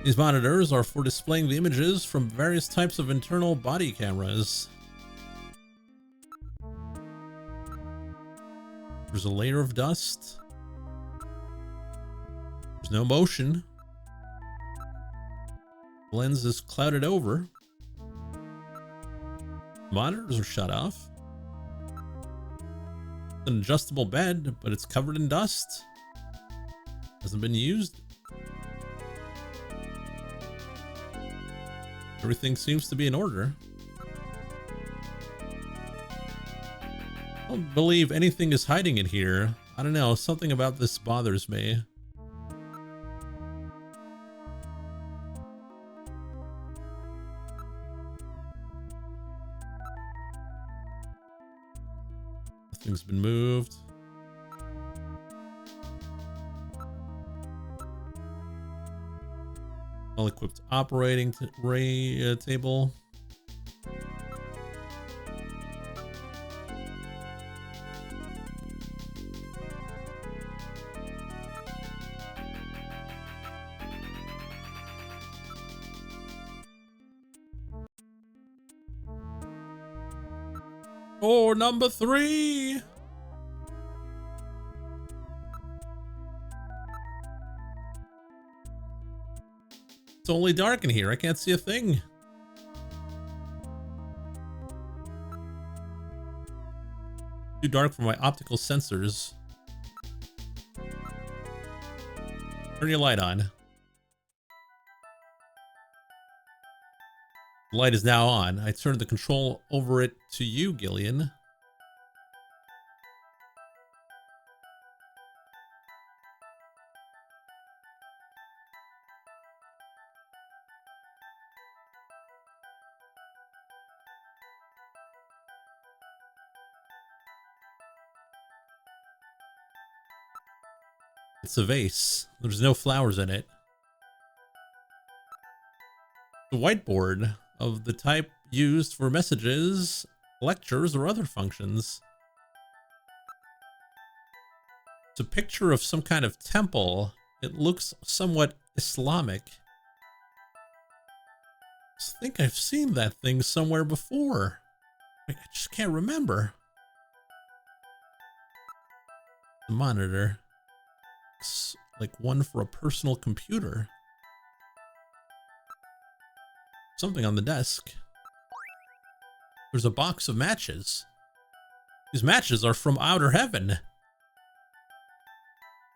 These monitors are for displaying the images from various types of internal body cameras. There's a layer of dust. There's no motion. The lens is clouded over. Monitors are shut off. It's an adjustable bed, but it's covered in dust. Hasn't been used. Everything seems to be in order. I don't believe anything is hiding in here. I don't know, something about this bothers me. Nothing's been moved. Well-equipped operating table. Or number 3. It's only dark in here. I can't see a thing. Too dark for my optical sensors. Turn your light on. The light is now on. I turned the control over it to you, Gillian. It's a vase. There's no flowers in it. The whiteboard of the type used for messages, lectures, or other functions. It's a picture of some kind of temple. It looks somewhat Islamic. I think I've seen that thing somewhere before. I just can't remember. The monitor. It's like one for a personal computer. Something on the desk. There's a box of matches. These matches are from Outer Heaven.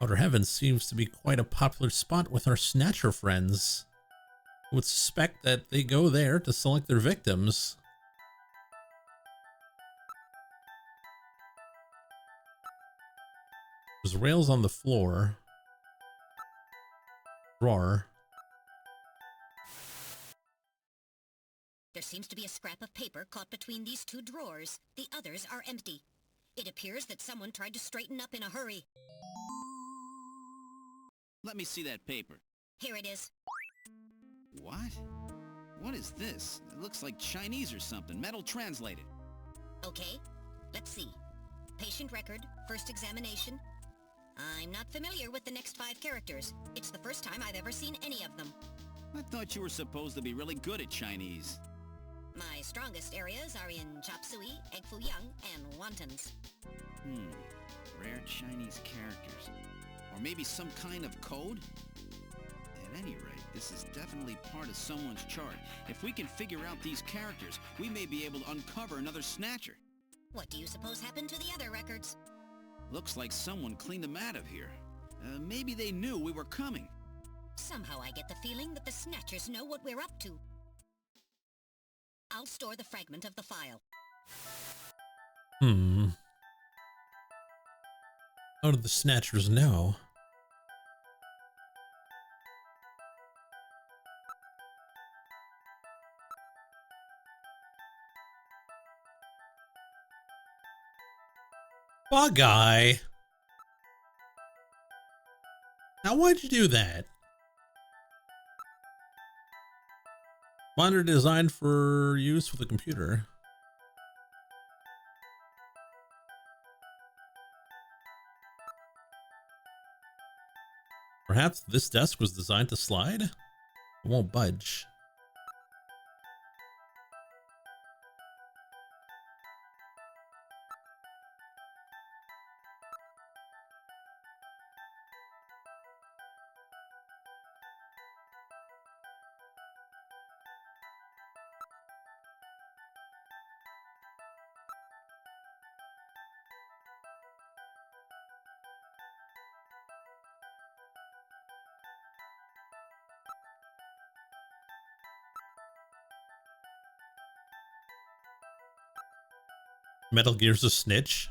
Outer Heaven seems to be quite a popular spot with our Snatcher friends. I would suspect that they go there to select their victims. There's rails on the floor. Drawer. There seems to be a scrap of paper caught between these 2 drawers. The others are empty. It appears that someone tried to straighten up in a hurry. Let me see that paper. Here it is. What? What is this? It looks like Chinese or something. Metal translated. Okay, let's see. Patient record, first examination. I'm not familiar with the next 5 characters. It's the first time I've ever seen any of them. I thought you were supposed to be really good at Chinese. My strongest areas are in chop suey, egg foo young, and wontons. Rare Chinese characters. Or maybe some kind of code? At any rate, this is definitely part of someone's chart. If we can figure out these characters, we may be able to uncover another Snatcher. What do you suppose happened to the other records? Looks like someone cleaned them out of here. Maybe they knew we were coming. Somehow I get the feeling that the Snatchers know what we're up to. I'll store the fragment of the file. How did the Snatchers know? Bug Eye. Now, why'd you do that? Monitor designed for use with a computer. Perhaps this desk was designed to slide? It won't budge. Metal Gear's a snitch?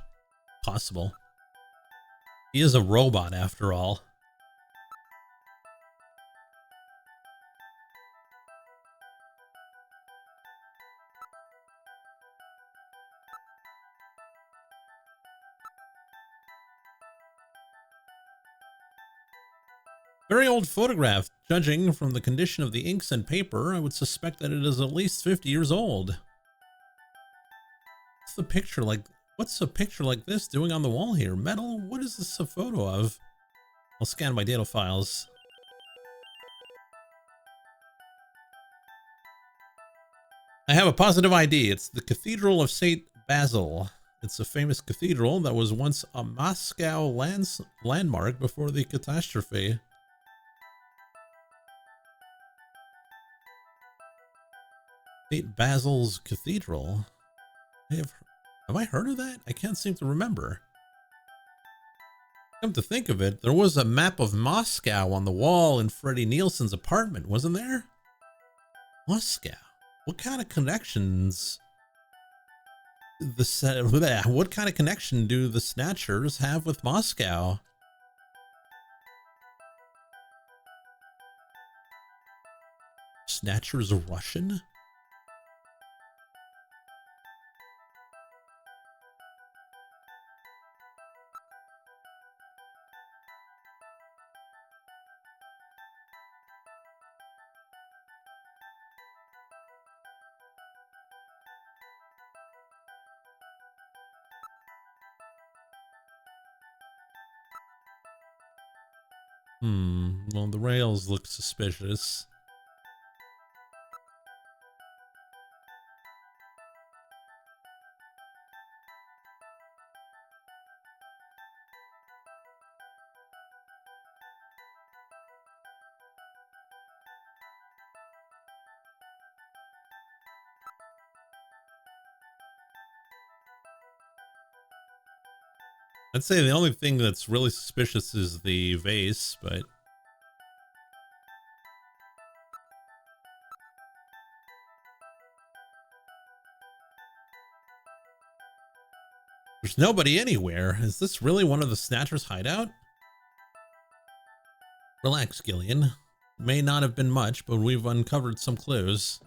Possible. He is a robot after all. Very old photograph. Judging from the condition of the inks and paper, I would suspect that it is at least 50 years old. What's a picture like this doing on the wall here? Metal? What is this a photo of? I'll scan my data files. I have a positive ID. It's the Cathedral of St. Basil. It's a famous cathedral that was once a Moscow landmark before the catastrophe. St. Basil's Cathedral? Have I heard of that? I can't seem to remember. Come to think of it, there was a map of Moscow on the wall in Freddie Nielsen's apartment, wasn't there? Moscow? What kind of connections? What kind of connection do the Snatchers have with Moscow? Snatchers Russian? Well, the rails look suspicious. I'd say the only thing that's really suspicious is the vase, but there's nobody anywhere. Is this really one of the Snatchers' hideout? Relax, Gillian. May not have been much, but we've uncovered some clues.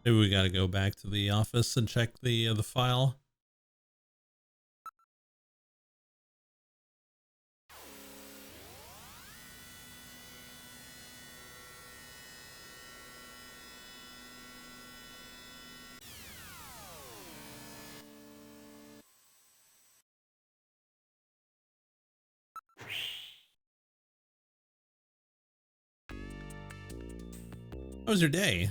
Maybe we gotta go back to the office and check the file. How was your day?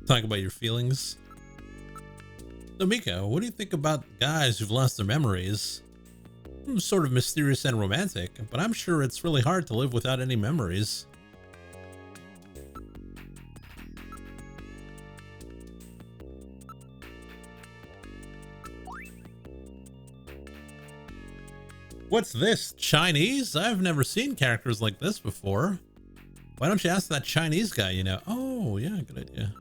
Talk about your feelings. So Miko, what do you think about guys who've lost their memories? Sort of mysterious and romantic, but I'm sure it's really hard to live without any memories. What's this? Chinese? I've never seen characters like this before. Why don't you ask that Chinese guy, you know? Oh, yeah, good idea.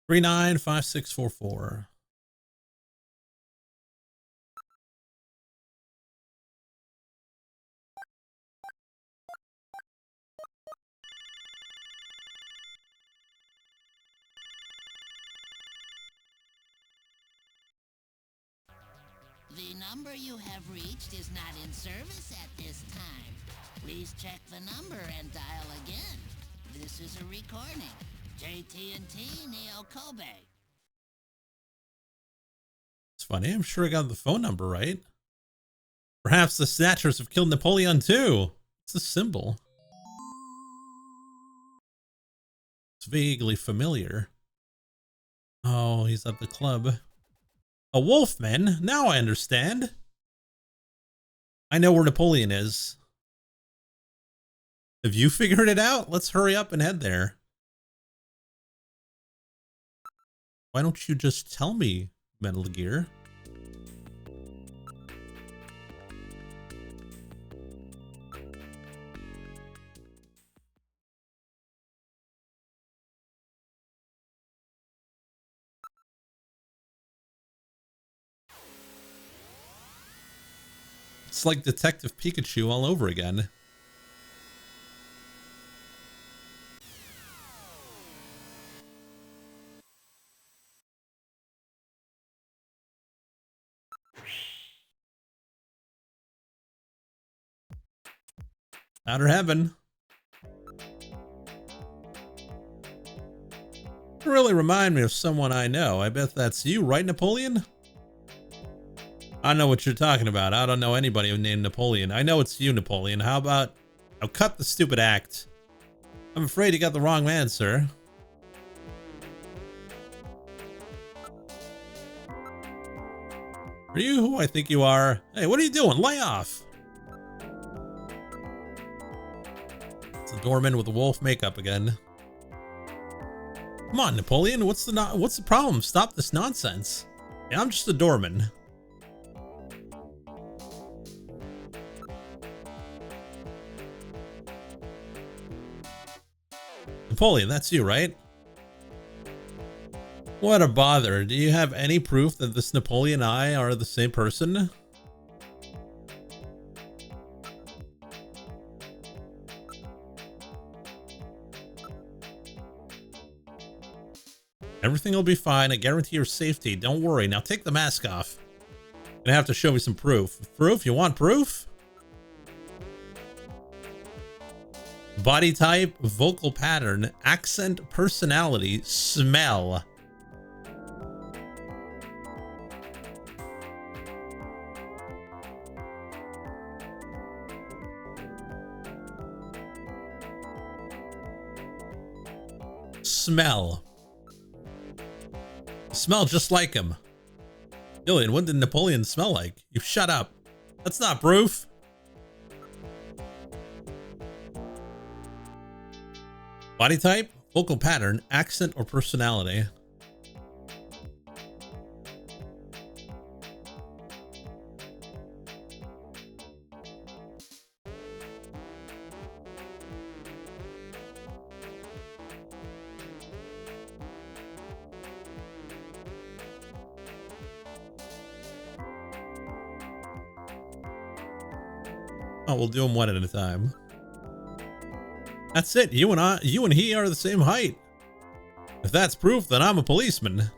Three 395644. The number you have reached is not in service at this time. Please check the number and dial again. This is a recording. JT&T Neo Kobe. It's funny, I'm sure I got the phone number right. Perhaps the Snatchers have killed Napoleon too. It's a symbol. It's vaguely familiar. Oh, he's at the club. A wolfman? Now I understand. I know where Napoleon is. Have you figured it out? Let's hurry up and head there. Why don't you just tell me, Metal Gear? It's like Detective Pikachu all over again. Outer heaven. You really remind me of someone I know. I bet that's you, right, Napoleon? I know what you're talking about. I don't know anybody named Napoleon. I know it's you, Napoleon. How about... I'll cut the stupid act. I'm afraid you got the wrong man, sir. Are you who I think you are? Hey, what are you doing? Lay off! It's a doorman with wolf makeup again. Come on, Napoleon. What's the problem? Stop this nonsense. Yeah, I'm just a doorman. Napoleon, that's you, right? What a bother. Do you have any proof that this Napoleon and I are the same person? Everything will be fine. I guarantee your safety. Don't worry. Now take the mask off. You're gonna have to show me some proof. Proof? You want proof? Body type, vocal pattern, accent, personality, smell. Smell. Smell just like him. Gillian, what did Napoleon smell like? You shut up. That's not proof. Body type, vocal pattern, accent, or personality. Oh, we'll do them one at a time. That's it. You and he are the same height. If that's proof, then I'm a policeman.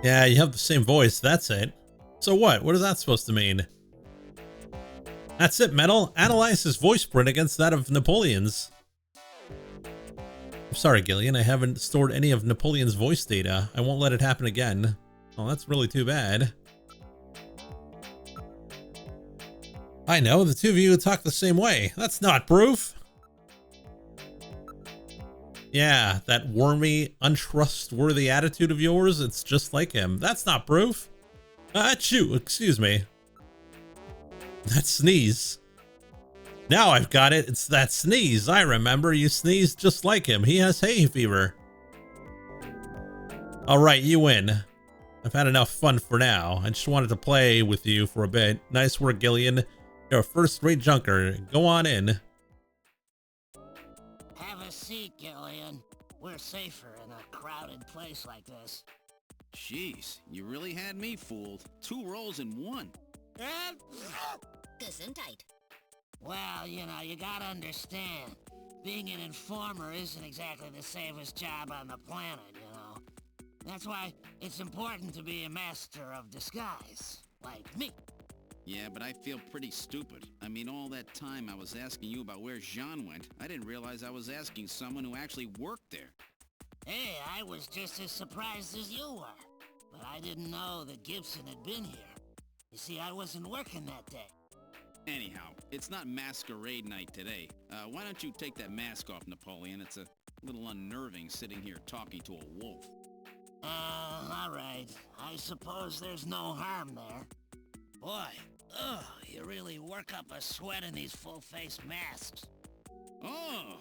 Yeah, you have the same voice, that's it. So what? What is that supposed to mean? That's it, Metal. Analyze his voice print against that of Napoleon's. I'm sorry, Gillian, I haven't stored any of Napoleon's voice data. I won't let it happen again. Oh, that's really too bad. I know, the two of you talk the same way. That's not proof. Yeah, that wormy, untrustworthy attitude of yours, it's just like him. That's not proof. Achoo, excuse me. That sneeze. Now I've got it. It's that sneeze. I remember you sneezed just like him. He has hay fever. All right, you win. I've had enough fun for now. I just wanted to play with you for a bit. Nice work, Gillian. You're a first-rate junker. Go on in. Have a seat, Gillian. We're safer in a crowded place like this. Jeez, you really had me fooled. 2 rolls in 1. Gesundheit. Well, you know, you gotta understand. Being an informer isn't exactly the safest job on the planet, you know. That's why it's important to be a master of disguise, like me. Yeah, but I feel pretty stupid. I mean, all that time I was asking you about where Jean went, I didn't realize I was asking someone who actually worked there. Hey, I was just as surprised as you were. But I didn't know that Gibson had been here. You see, I wasn't working that day. Anyhow, it's not masquerade night today. Why don't you take that mask off, Napoleon? It's a little unnerving sitting here talking to a wolf. All right. I suppose there's no harm there. Boy, you really work up a sweat in these full-face masks. Oh,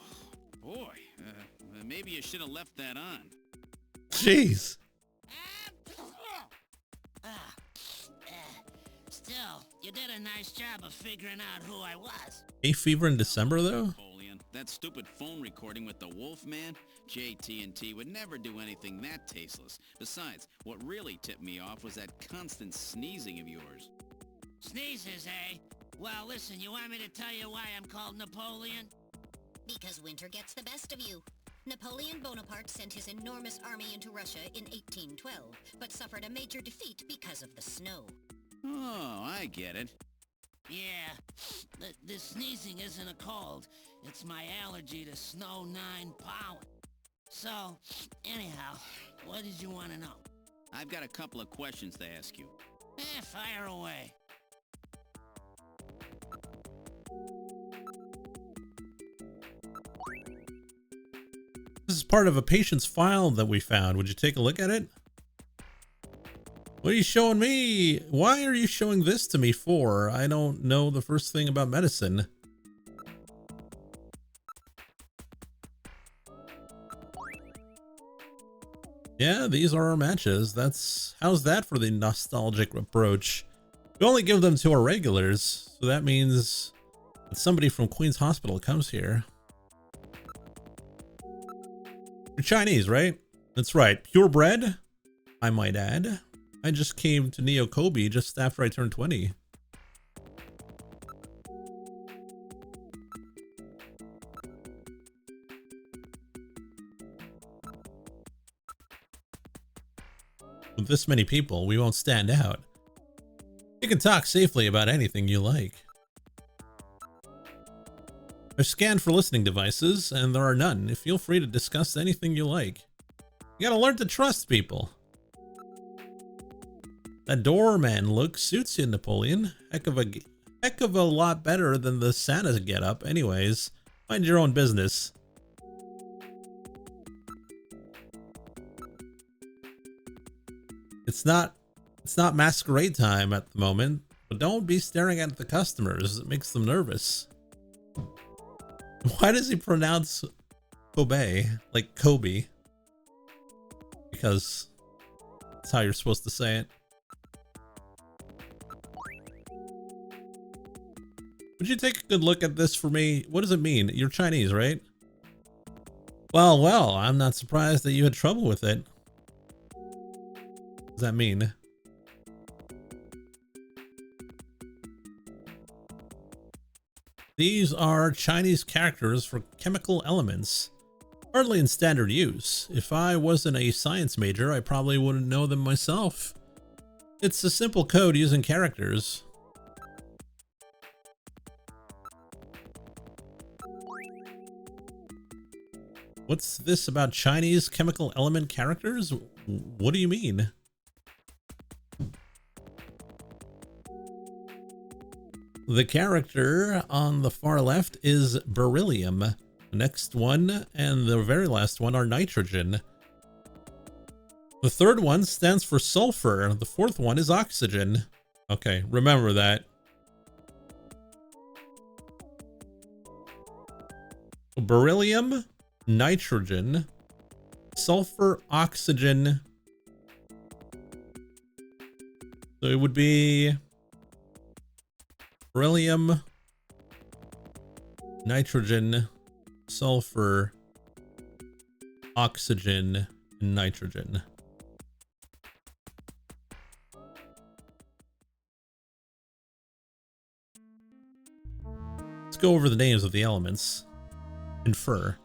boy. Maybe you should have left that on. Jeez. Still, you did a nice job of figuring out who I was. Hay fever in December, though? Napoleon, that stupid phone recording with the wolf man? JT&T would never do anything that tasteless. Besides, what really tipped me off was that constant sneezing of yours. Sneezes, eh? Well, listen, you want me to tell you why I'm called Napoleon? Because winter gets the best of you. Napoleon Bonaparte sent his enormous army into Russia in 1812, but suffered a major defeat because of the snow. Oh, I get it. Yeah, the sneezing isn't a cold. It's my allergy to snow 9 pollen. So, anyhow, what did you want to know? I've got a couple of questions to ask you. Fire away. This is part of a patient's file that we found. Would you take a look at it? What are you showing me? Why are you showing this to me for? I don't know the first thing about medicine. Yeah, these are our matches. How's that for the nostalgic approach? We only give them to our regulars, so that means that somebody from Queen's Hospital comes here. You're Chinese, right? That's right. Purebred, I might add. I just came to Neo Kobe just after I turned 20. With this many people, we won't stand out. You can talk safely about anything you like. I've scanned for listening devices, and there are none. Feel free to discuss anything you like. You gotta learn to trust people. That doorman look suits you, Napoleon. Heck of a lot better than the Santa getup. Anyways, mind your own business. It's not masquerade time at the moment, but don't be staring at the customers. It makes them nervous. Why does he pronounce Kobe like Kobe? Because that's how you're supposed to say it. Would you take a good look at this for me? What does it mean? You're Chinese, right? Well, I'm not surprised that you had trouble with it. What does that mean? These are Chinese characters for chemical elements. Hardly in standard use. If I wasn't a science major, I probably wouldn't know them myself. It's a simple code using characters. What's this about Chinese chemical element characters? What do you mean? The character on the far left is beryllium. The next one and the very last one are nitrogen. The third one stands for sulfur. The fourth one is oxygen. Okay, remember that. Beryllium, nitrogen, sulfur, oxygen. So it would be beryllium, nitrogen, sulfur, oxygen, and nitrogen. Let's go over the names of the elements. Infer.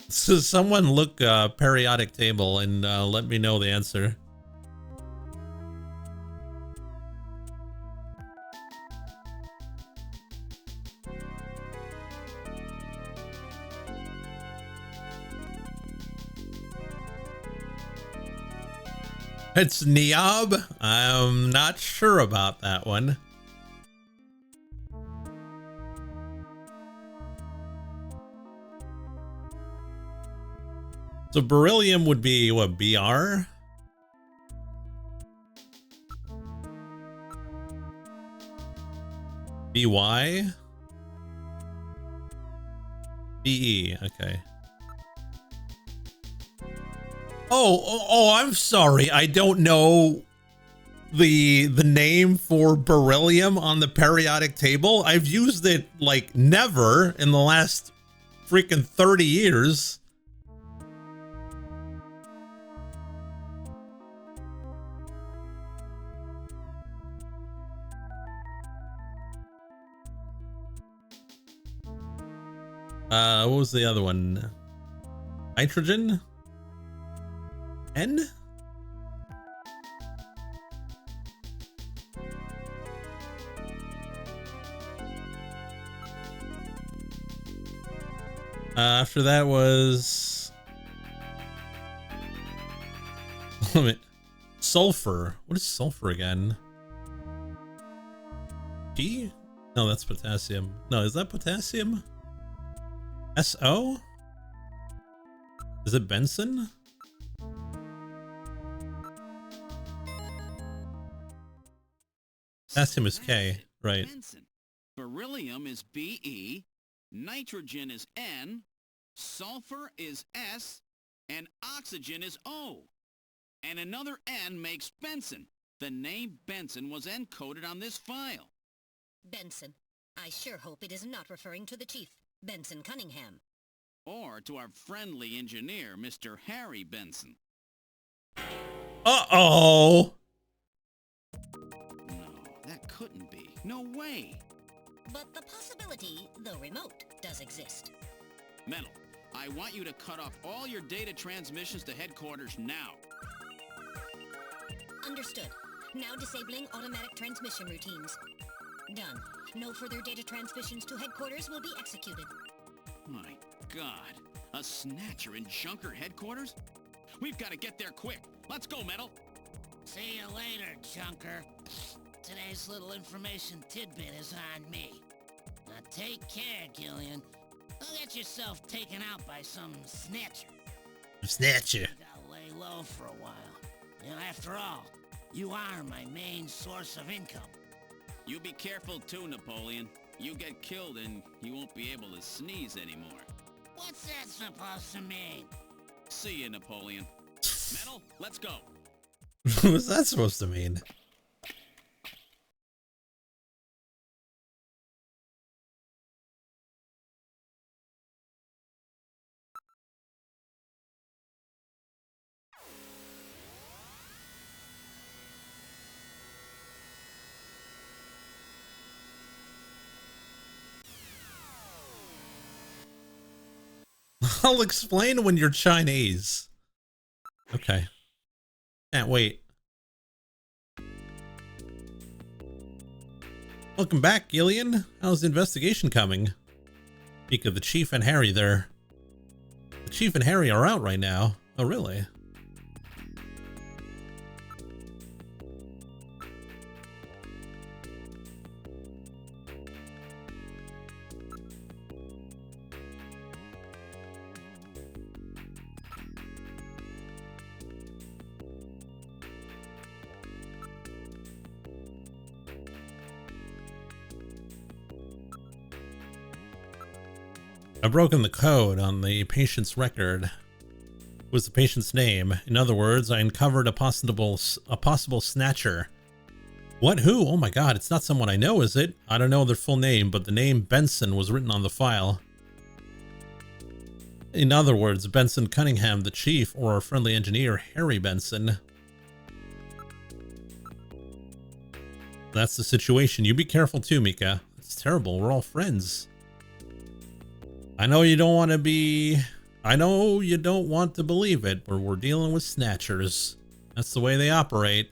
So someone look periodic table and let me know the answer. It's Niab. I'm not sure about that one. So beryllium would be what, BR? BY? BE, okay. Oh, I'm sorry. I don't know the name for beryllium on the periodic table. I've used it like never in the last freaking 30 years. What was the other one? Nitrogen? N? After that was sulfur. What is sulfur again? P? No, that's potassium. No, is that potassium? SO? Is it Benson? Potassium is K, right? Benson. Beryllium is BE, nitrogen is N, sulfur is S, and oxygen is O. And another N makes Benson. The name Benson was encoded on this file. Benson. I sure hope it is not referring to the chief, Benson Cunningham. Or to our friendly engineer, Mr. Harry Benson. Uh-oh! No, that couldn't be. No way. But the possibility, though remote, does exist. Metal, I want you to cut off all your data transmissions to headquarters now. Understood. Now disabling automatic transmission routines. Done. No further data transmissions to headquarters will be executed. My God, a Snatcher in Junker headquarters? We've got to get there quick. Let's go, Metal. See you later, Junker. Today's little information tidbit is on me. Now take care, Gillian. Don't get yourself taken out by some Snatcher. Snatcher. Gotta lay low for a while. You know, after all, you are my main source of income. You be careful too, Napoleon. You get killed and you won't be able to sneeze anymore. What's that supposed to mean? See you, Napoleon. Metal, let's go. What's that supposed to mean? I'll explain when you're Chinese. Okay. Can't wait. Welcome back, Gillian. How's the investigation coming? Speak of the Chief and Harry there. The Chief and Harry are out right now. Oh, really? I've broken the code on the patient's record. What was the patient's name? In other words, I uncovered a possible snatcher. What? Who? Oh my god, it's not someone I know, is it? I don't know their full name, but the name Benson was written on the file. In other words, Benson Cunningham, the chief, or our friendly engineer, Harry Benson. That's the situation. You be careful too, Mika. It's terrible. We're all friends. I know you don't want to be... I know you don't want to believe it, but we're dealing with snatchers. That's the way they operate.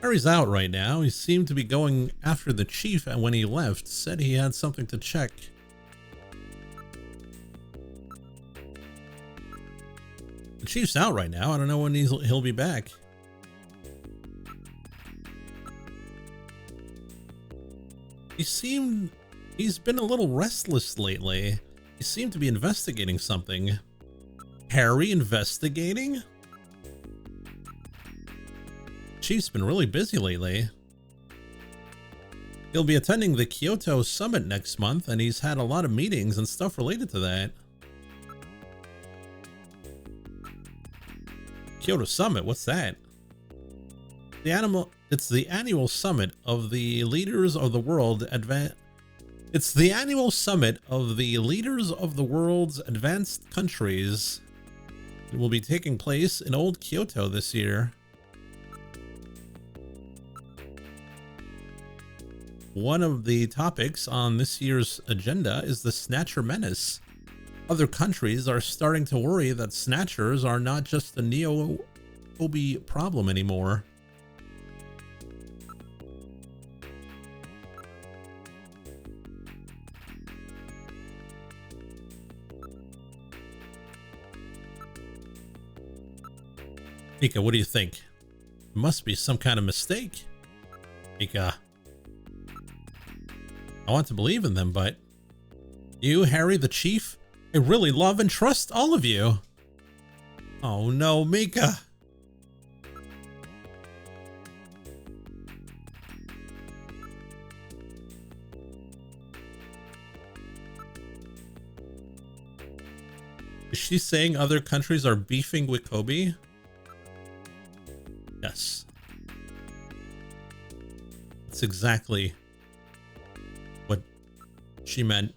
Harry's out right now. He seemed to be going after the chief, and when he left, said he had something to check. The chief's out right now. I don't know when he'll be back. He's been a little restless lately. He seemed to be investigating something. Harry investigating? Chief's been really busy lately. He'll be attending the Kyoto Summit next month, and he's had a lot of meetings and stuff related to that. Kyoto Summit, what's that? It's the annual summit of the leaders of the world It's the annual summit of the leaders of the world's advanced countries. It will be taking place in Old Kyoto this year. One of the topics on this year's agenda is the Snatcher menace. Other countries are starting to worry that snatchers are not just a neo-Obi problem anymore. Mika, what do you think? It must be some kind of mistake. Mika. I want to believe in them, but you, Harry, the chief, I really love and trust all of you. Oh no, Mika. Is she saying other countries are beefing with Kobe? Yes. That's exactly what she meant.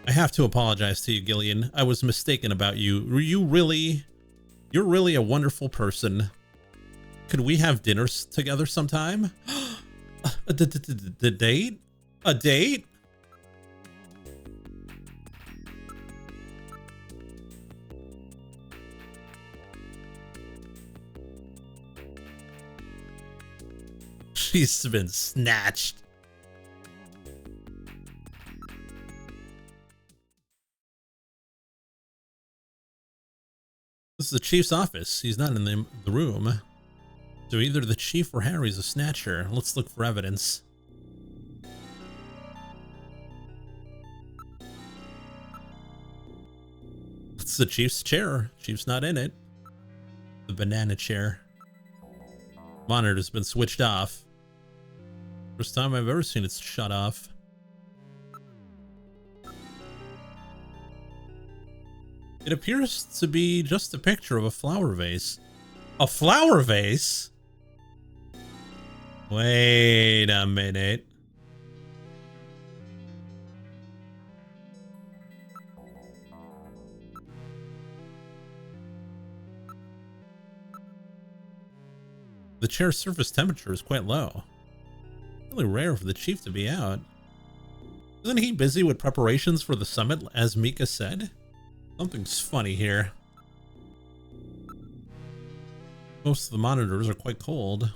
I have to apologize to you, Gillian. I was mistaken about you. You're really a wonderful person. Could we have dinner together sometime? A date? A date? She's been snatched. This is the chief's office. He's not in the room. So either the chief or Harry's a snatcher. Let's look for evidence. It's the chief's chair. Chief's not in it. The banana chair. Monitor's been switched off. First time I've ever seen it shut off. It appears to be just a picture of a flower vase. A flower vase? Wait a minute. The chair's surface temperature is quite low. Really rare for the chief to be out. Isn't he busy with preparations for the summit, as Mika said? Something's funny here. Most of the monitors are quite cold.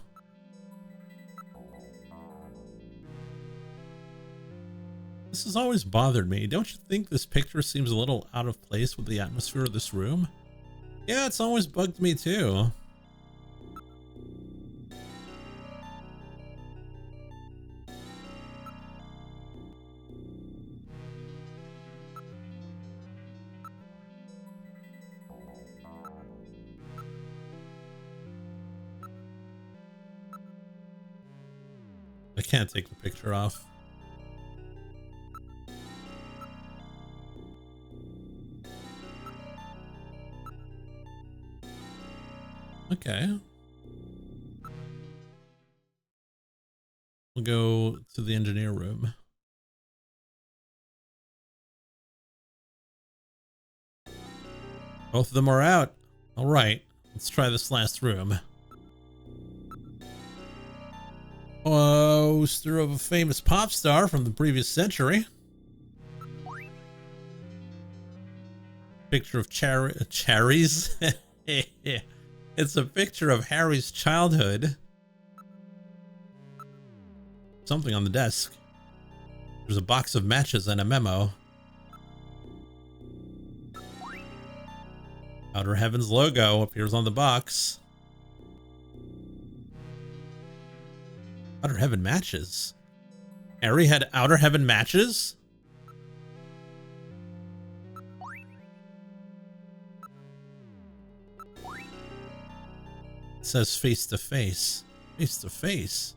This has always bothered me. Don't you think this picture seems a little out of place with the atmosphere of this room? Yeah, it's always bugged me too. I can't take the picture off. Okay. We'll go to the engineer room. Both of them are out. All right, let's try this last room. Poster of a famous pop star from the previous century. Picture of cherries. It's a picture of Harry's childhood. Something on the desk. There's a box of matches and a memo. Outer Heaven's logo appears on the box. Outer Heaven matches? Harry had Outer Heaven matches? It says face to face. Face to face.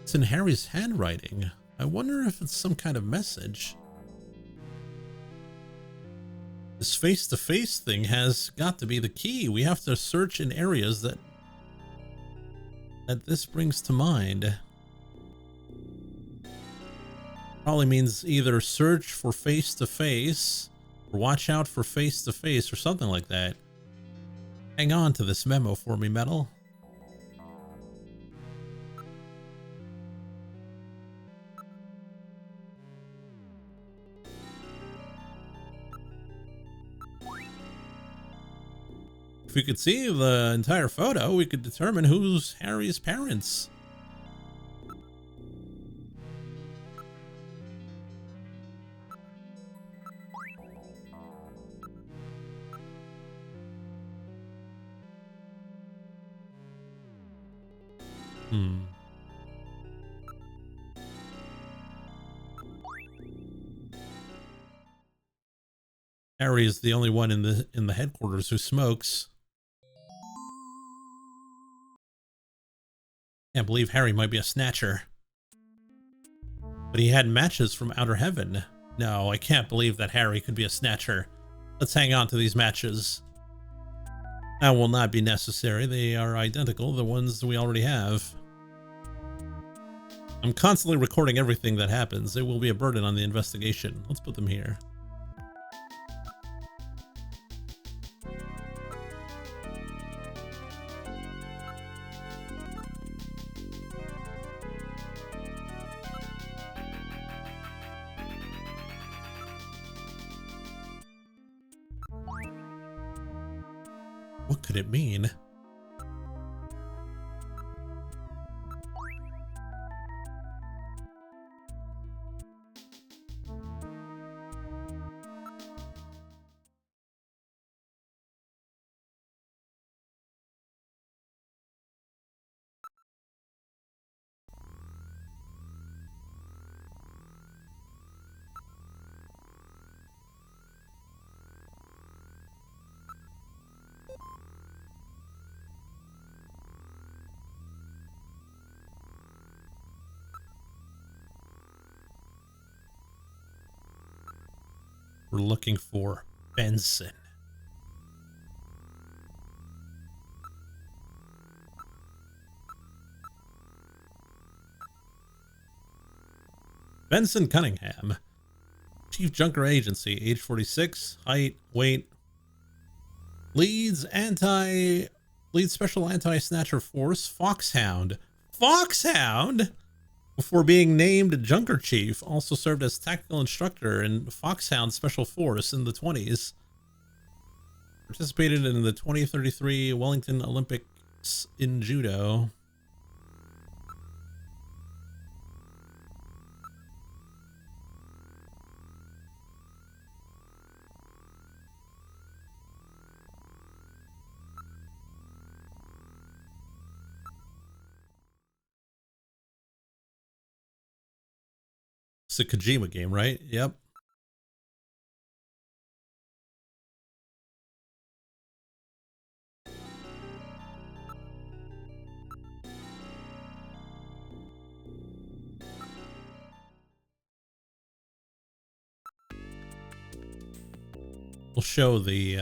It's in Harry's handwriting. I wonder if it's some kind of message. This face-to-face thing has got to be the key. We have to search in areas that this brings to mind. Probably means either search for face-to-face or watch out for face-to-face or something like that. Hang on to this memo for me, Metal. If we could see the entire photo, we could determine who's Harry's parents. Harry is the only one in the headquarters who smokes. Can't believe Harry might be a snatcher. But he had matches from Outer Heaven. No, I can't believe that Harry could be a snatcher. Let's hang on to these matches. That will not be necessary. They are identical to the ones we already have. I'm constantly recording everything that happens. It will be a burden on the investigation. Let's put them here. What could it mean? We're looking for Benson. Benson Cunningham. Chief Junker Agency, age 46, height, weight. Leads Special Anti-Snatcher Force, Foxhound. Foxhound? Before being named Junker Chief, also served as tactical instructor in Foxhound Special Force in the 20s. Participated in the 2033 Wellington Olympics in Judo. It's a Kojima game, right? Yep. We'll show the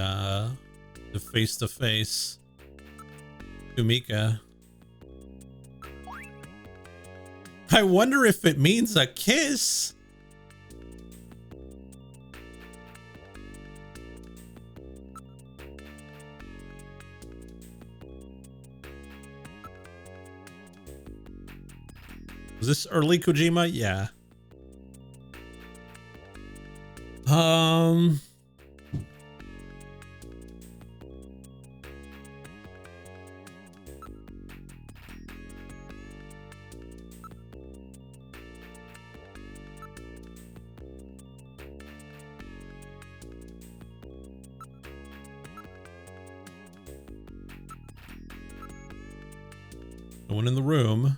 face-to-face Kumika. I wonder if it means a kiss. Was this early Kojima? Yeah. No one in the room.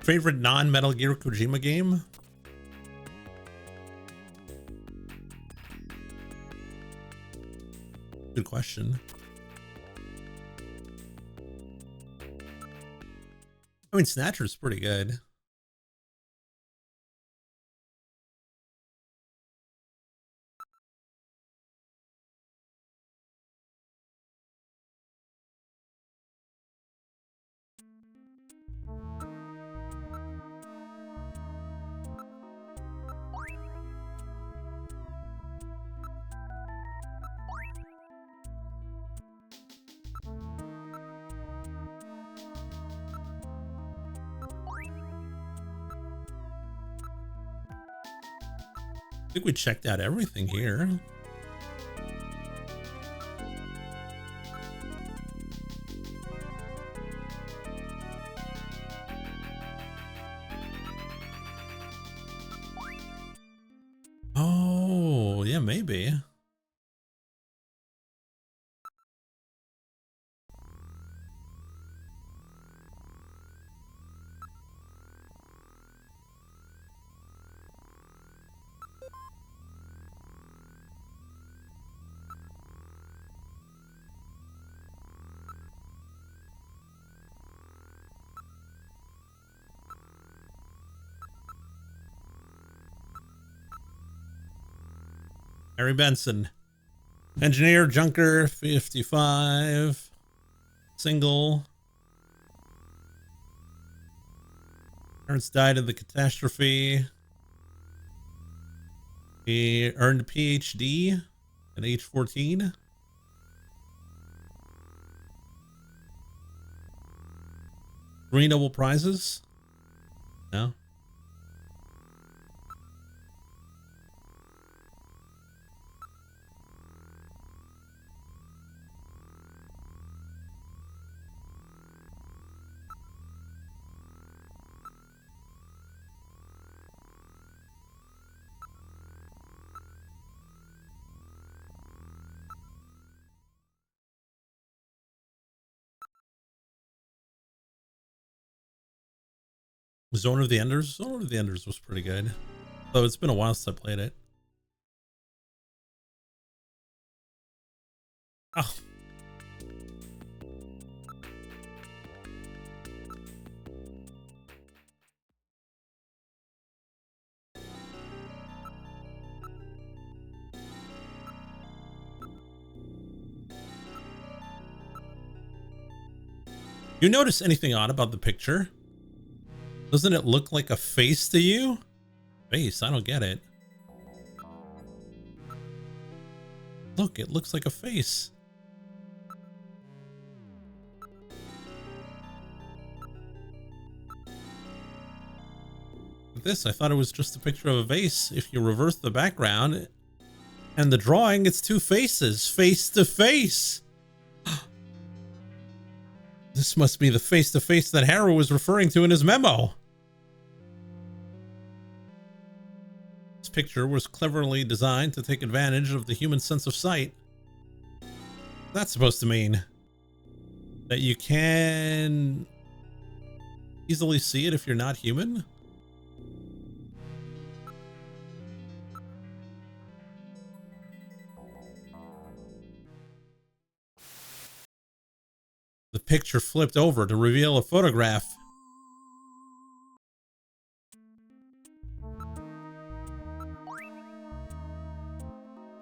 Favorite non-Metal Gear Kojima game? Good question. I mean, Snatcher's pretty good. I think we checked out everything here. Oh, yeah, maybe. Harry Benson. Engineer, Junker, 55. Single. Parents died in the catastrophe. He earned a PhD at age 14. Three Nobel Prizes? No. Zone of the Enders? Zone of the Enders was pretty good. Though it's been a while since I played it. Oh. You notice anything odd about the picture? Doesn't it look like a face to you? Face, I don't get it. Look, it looks like a face. With this, I thought it was just a picture of a vase. If you reverse the background and the drawing, it's two faces, face to face. This must be the face-to-face that Harry was referring to in his memo. This picture was cleverly designed to take advantage of the human sense of sight. What's that supposed to mean? That you can easily see it if you're not human? The picture flipped over to reveal a photograph.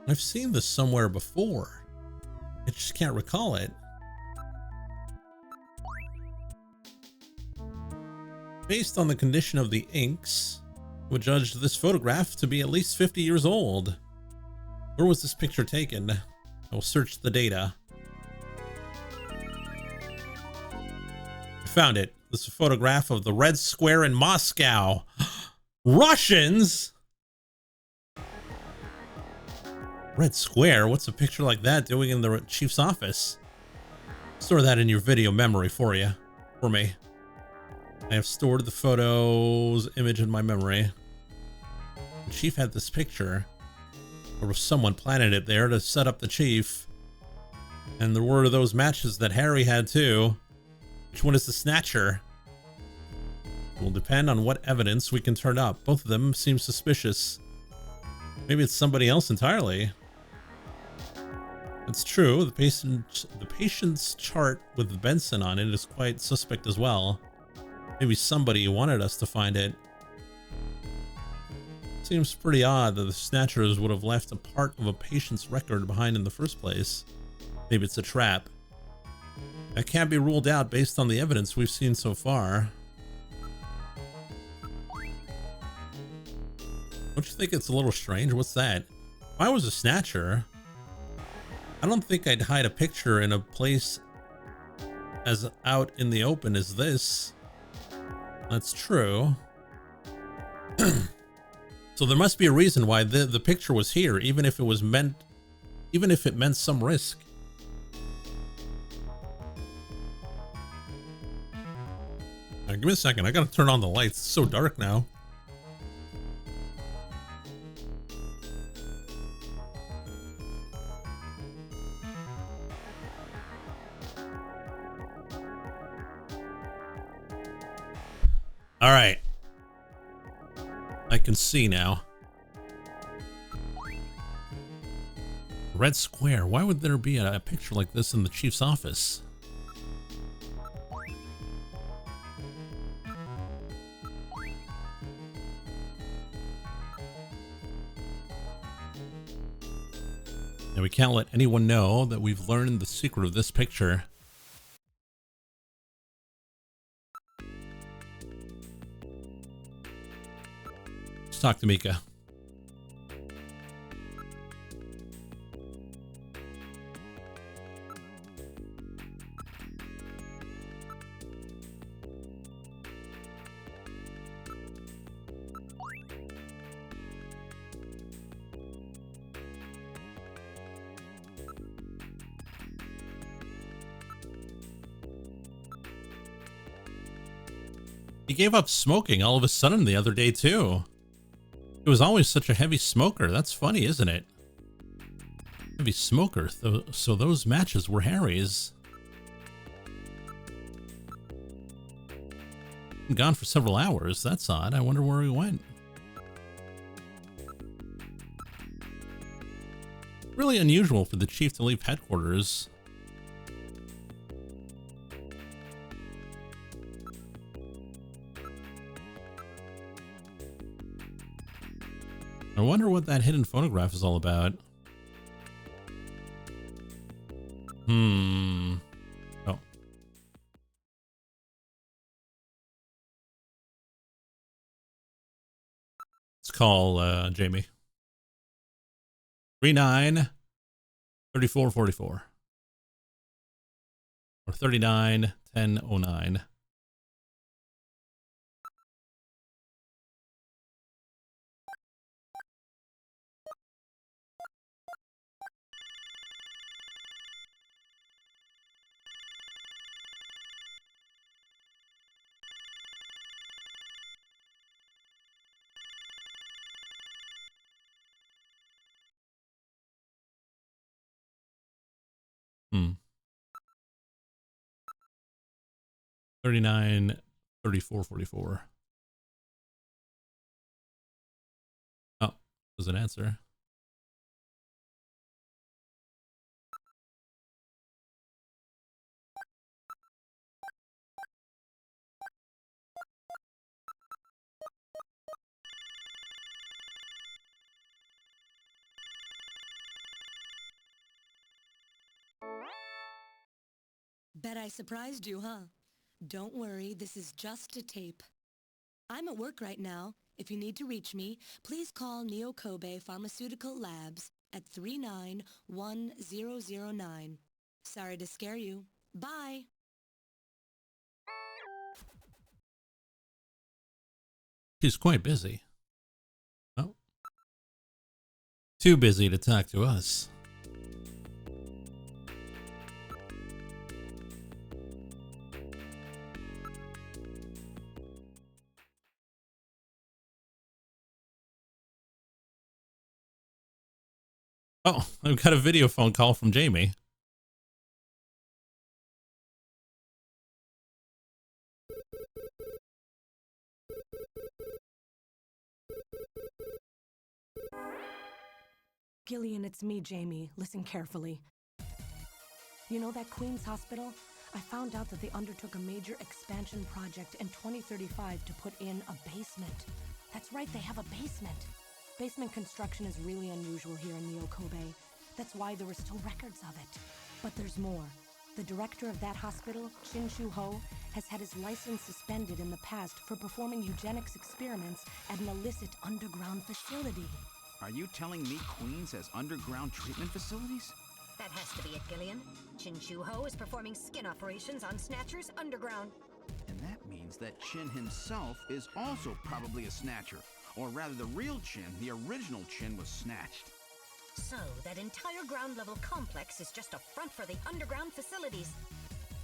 I've seen this somewhere before. I just can't recall it. Based on the condition of the inks, we judged this photograph to be at least 50 years old. Where was this picture taken? I will search the data. Found it. This is a photograph of the Red Square in Moscow. Russians? Red Square? What's a picture like that doing in the chief's office? Store that in your video memory for me. I have stored the photo's image in my memory. The chief had this picture, or someone planted it there to set up the chief. And there were those matches that Harry had too. Which one is the Snatcher? It will depend on what evidence we can turn up. Both of them seem suspicious. Maybe it's somebody else entirely. It's true, the patient's chart with Benson on it is quite suspect as well. Maybe somebody wanted us to find it. Seems pretty odd that the Snatchers would have left a part of a patient's record behind in the first place. Maybe it's a trap. That can't be ruled out based on the evidence we've seen so far. Don't you think it's a little strange? What's that? If I was a Snatcher, I don't think I'd hide a picture in a place as out in the open as this. That's true. So there must be a reason why the picture was here, even if it meant some risk. Give me a second. I gotta turn on the lights. It's so dark now. All right. I can see now. Red Square. Why would there be a picture like this in the chief's office? And we can't let anyone know that we've learned the secret of this picture. Let's talk to Mika. He gave up smoking all of a sudden the other day too. He was always such a heavy smoker. That's funny, isn't it? Heavy smoker. So those matches were Harry's. Been gone for several hours. That's odd. I wonder where he went. Really unusual for the chief to leave headquarters. I wonder what that hidden phonograph is all about. Oh. Let's call Jamie. 393444 or 391009. Hmm. 393444. Oh, there's an answer. Bet I surprised you, huh? Don't worry, this is just a tape. I'm at work right now. If you need to reach me, please call Neo Kobe Pharmaceutical Labs at 391009. Sorry to scare you. Bye! He's quite busy. Oh. Too busy to talk to us. Oh, I've got a video phone call from Jamie. Gillian, it's me, Jamie. Listen carefully. You know that Queen's Hospital? I found out that they undertook a major expansion project in 2035 to put in a basement. That's right, they have a basement. Basement construction is really unusual here in Neo Kobe. That's why there were still records of it. But there's more. The director of that hospital, Shin-Shu Ho, has had his license suspended in the past for performing eugenics experiments at an illicit underground facility. Are you telling me Queens has underground treatment facilities? That has to be it, Gillian. Chin-Shu Ho is performing skin operations on Snatchers underground. And that means that Chin himself is also probably a Snatcher. Or rather, the real Chin, the original Chin, was snatched. So, that entire ground-level complex is just a front for the underground facilities.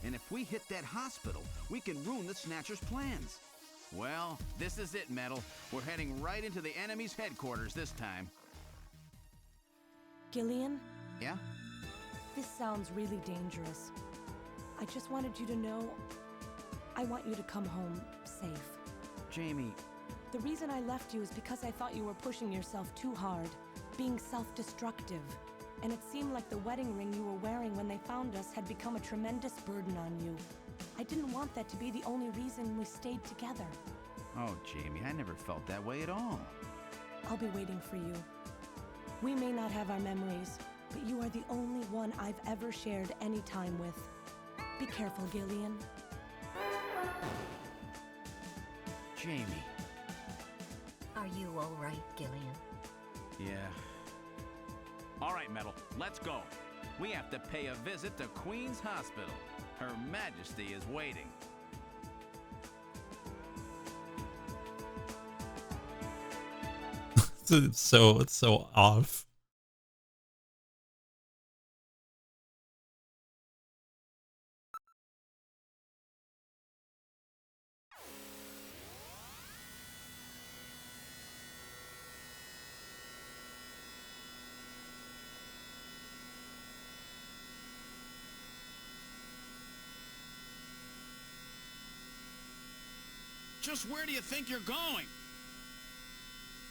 And if we hit that hospital, we can ruin the Snatcher's plans. Well, this is it, Metal. We're heading right into the enemy's headquarters this time. Gillian? Yeah? This sounds really dangerous. I just wanted you to know, I want you to come home safe. Jamie... The reason I left you is because I thought you were pushing yourself too hard, being self-destructive. And it seemed like the wedding ring you were wearing when they found us had become a tremendous burden on you. I didn't want that to be the only reason we stayed together. Oh, Jamie, I never felt that way at all. I'll be waiting for you. We may not have our memories, but you are the only one I've ever shared any time with. Be careful, Gillian. Jamie. Are you all right, Gillian? Yeah. All right, Metal, let's go. We have to pay a visit to Queen's Hospital. Her Majesty is waiting. It's so off. Just where do you think you're going?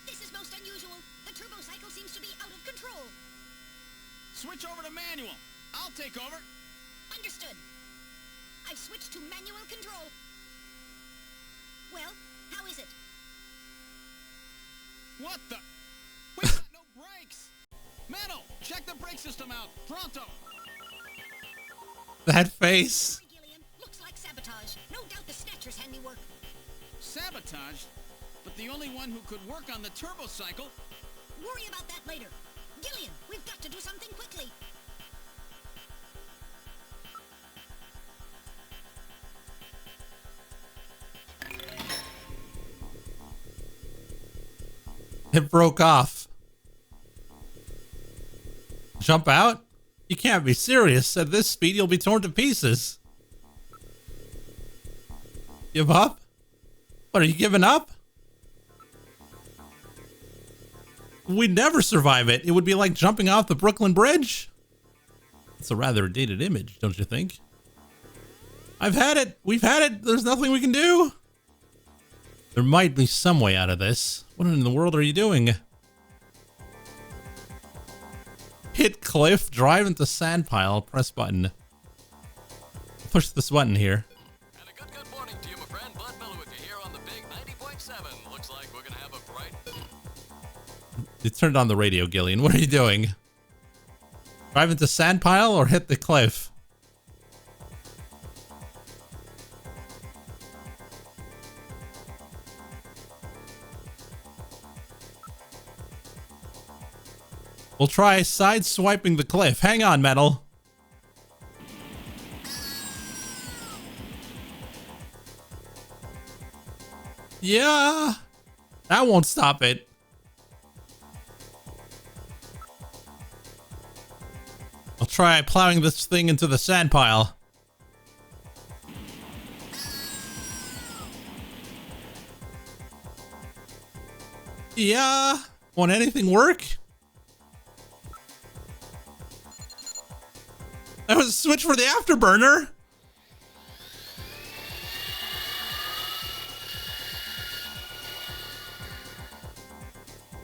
This is most unusual. The turbo cycle seems to be out of control. Switch over to manual. I'll take over. Understood. I've switched to manual control. Well, how is it? What the? We've got no brakes. Metal, check the brake system out. Pronto. That face. Sorry, Gillian. Looks like sabotage. No doubt the Snatcher's handiwork. Sabotage? But the only one who could work on the turbo cycle. Worry about that later. Gillian, we've got to do something quickly. It broke off. Jump out? You can't be serious. At this speed, you'll be torn to pieces. Give up? What, are you giving up? We'd never survive it. It would be like jumping off the Brooklyn Bridge. It's a rather dated image, don't you think? I've had it. We've had it. There's nothing we can do. There might be some way out of this. What in the world are you doing? Hit cliff, drive into sand pile, press button. Push this button here. And a good morning to you, my friend. Bud Miller with you here on the big 90.7. Looks like we're gonna have a bright... You turned on the radio, Gillian. What are you doing? Drive into sand pile or hit the cliff? We'll try side-swiping the cliff. Hang on, Metal. Yeah. That won't stop it. I'll try plowing this thing into the sand pile. Yeah. Won't anything work? That was a switch for the afterburner.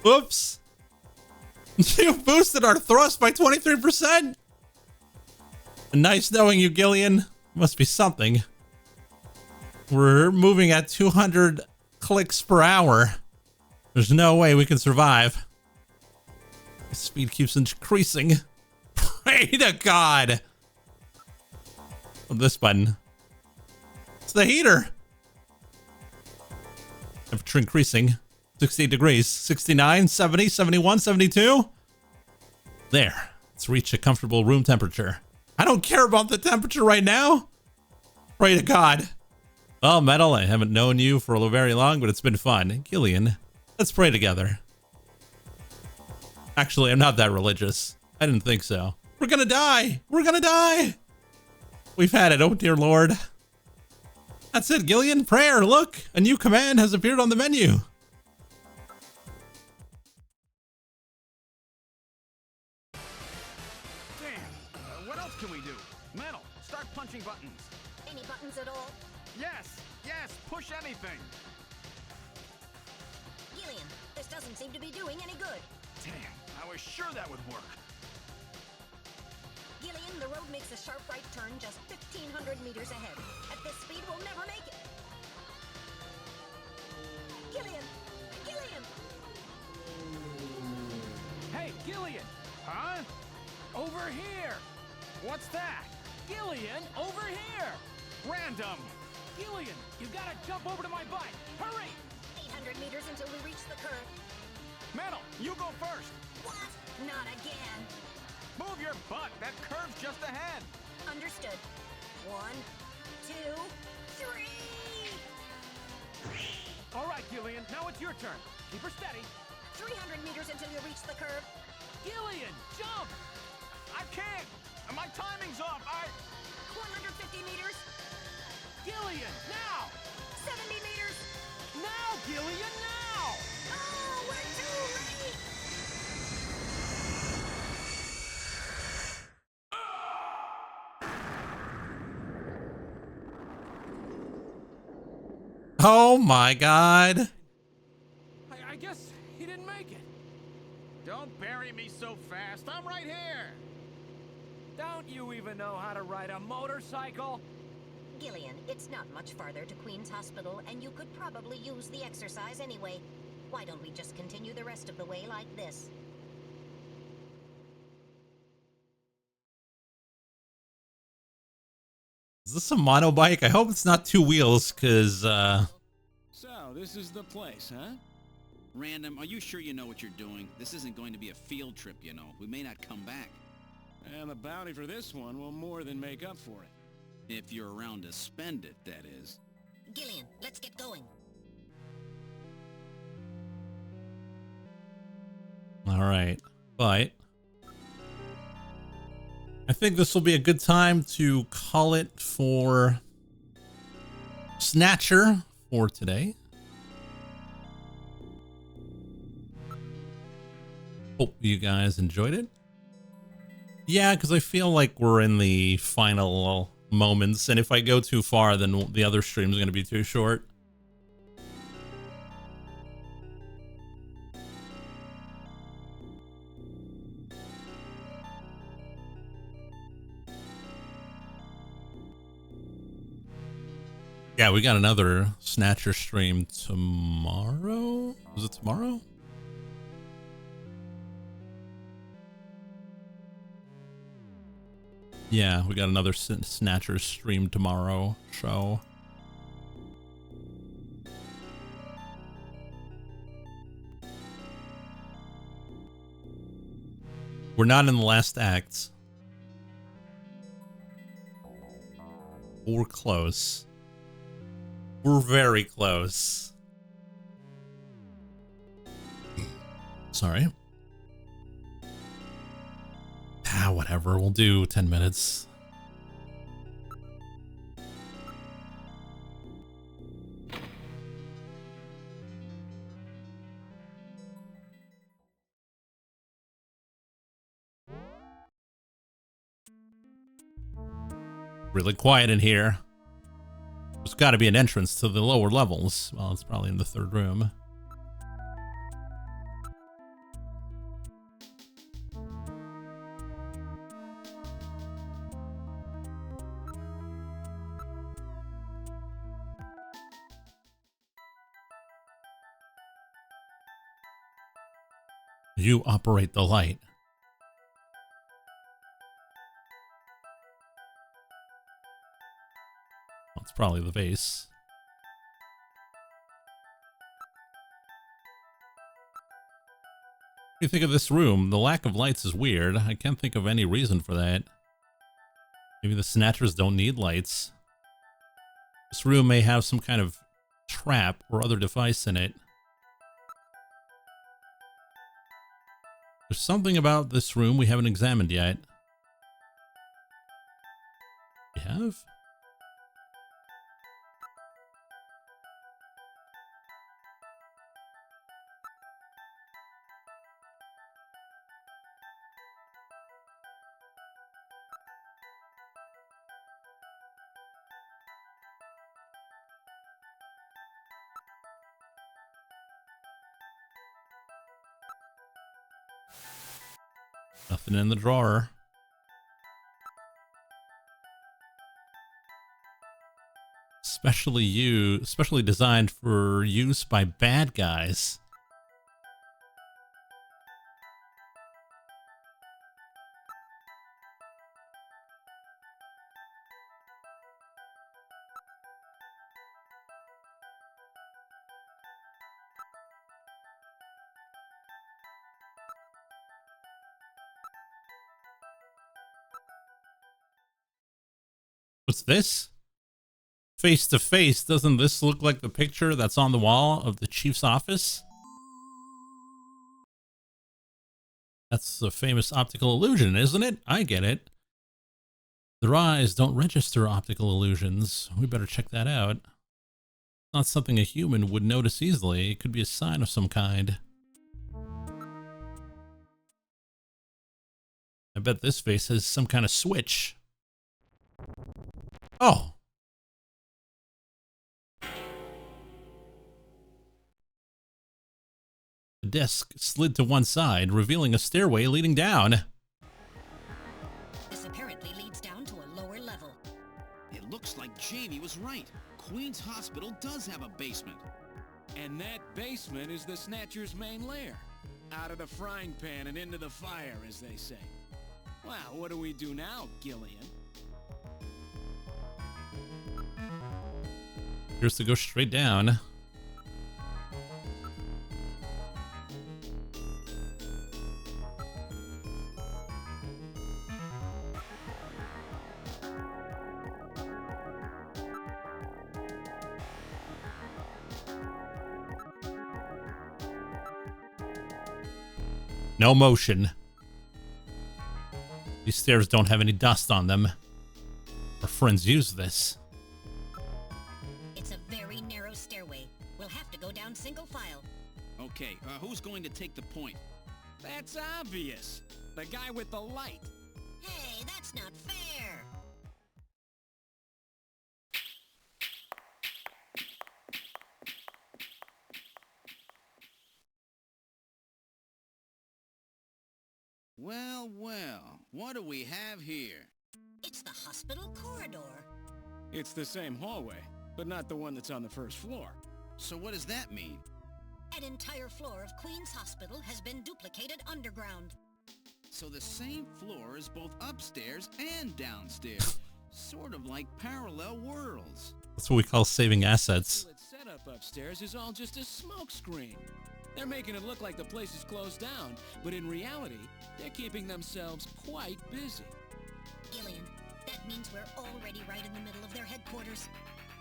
Oops. You boosted our thrust by 23%. Nice knowing you, Gillian. Must be something. We're moving at 200 clicks per hour. There's no way we can survive. The speed keeps increasing. Pray to God. This button. It's the heater. Temperature increasing. 68 degrees. 69, 70, 71, 72. There. Let's reach a comfortable room temperature. I don't care about the temperature right now. Pray to God. Well, Metal, I haven't known you for very long, but it's been fun. Gillian, let's pray together. Actually, I'm not that religious. I didn't think so. We're gonna die. We're gonna die. We've had it. Oh, dear Lord. That's it, Gillian. Prayer. Look, a new command has appeared on the menu. Damn. What else can we do? Metal, start punching buttons. Any buttons at all? Yes. Push anything. Gillian, this doesn't seem to be doing any good. Damn. I was sure that would work. Gillian, the road makes a sharp right turn just 1,500 meters ahead. At this speed, we'll never make it. Gillian! Gillian! Hey, Gillian! Huh? Over here! What's that? Gillian, over here! Random. Gillian, you've got to jump over to my bike! Hurry! 800 meters until we reach the curve. Metal, you go first. What? Not again. Move your butt. That curve's just ahead. Understood. 1, 2, 3! All right, Gillian, now it's your turn. Keep her steady. 300 meters until you reach the curve. Gillian, jump! I can't. My timing's off. 150 meters. Gillian, now! 70 meters. Now, Gillian, now! Oh, we're too late! Oh my God. I guess he didn't make it. Don't bury me so fast. I'm right here. Don't you even know how to ride a motorcycle? Gillian, it's not much farther to Queen's Hospital, and you could probably use the exercise anyway. Why don't we just continue the rest of the way like this? Is this a monobike? I hope it's not two wheels, because, So, this is the place, huh? Random, are you sure you know what you're doing? This isn't going to be a field trip, you know. We may not come back. And the bounty for this one will more than make up for it. If you're around to spend it, that is. Gillian, let's get going. alright. But I think this will be a good time to call it for Snatcher for today. Hope you guys enjoyed it. Yeah, because I feel like we're in the final moments, and if I go too far, then the other stream is going to be too short. Yeah, we got another Snatcher stream tomorrow. Was it tomorrow? Yeah, we got another Snatcher stream tomorrow, so. We're not in the last act. We're close. We're very close. Sorry. Whatever, we'll do 10 minutes. Really quiet in here. There's got to be an entrance to the lower levels. Well, it's probably in the third room. You operate the light. Well, it's probably the vase. What do you think of this room? The lack of lights is weird. I can't think of any reason for that. Maybe the Snatchers don't need lights. This room may have some kind of trap or other device in it. There's something about this room we haven't examined yet. We have? Nothing in the drawer. Specially designed for use by bad guys. What's this? Face to face, doesn't this look like the picture that's on the wall of the chief's office? That's a famous optical illusion, isn't it? I get it. Their eyes don't register optical illusions. We better check that out. Not something a human would notice easily. It could be a sign of some kind. I bet this face has some kind of switch. Oh. The desk slid to one side, revealing a stairway leading down. This apparent looks like Jamie was right. Queen's Hospital does have a basement. And that basement is the Snatcher's main lair. Out of the frying pan and into the fire, as they say. Well, what do we do now, Gillian? Here's to go straight down. No motion. These stairs don't have any dust on them. Our friends use this. It's a very narrow stairway. We'll have to go down single file. Okay, who's going to take the point? That's obvious. The guy with the light. Hey, that's not fair. Well, well, what do we have here? It's the hospital corridor. It's the same hallway, but not the one that's on the first floor. So what does that mean? An entire floor of Queen's Hospital has been duplicated underground. So the same floor is both upstairs and downstairs. Sort of like parallel worlds. That's what we call saving assets. Its setup upstairs is all just a smoke screen. They're making it look like the place is closed down, but in reality, they're keeping themselves quite busy. Gillian, that means we're already right in the middle of their headquarters.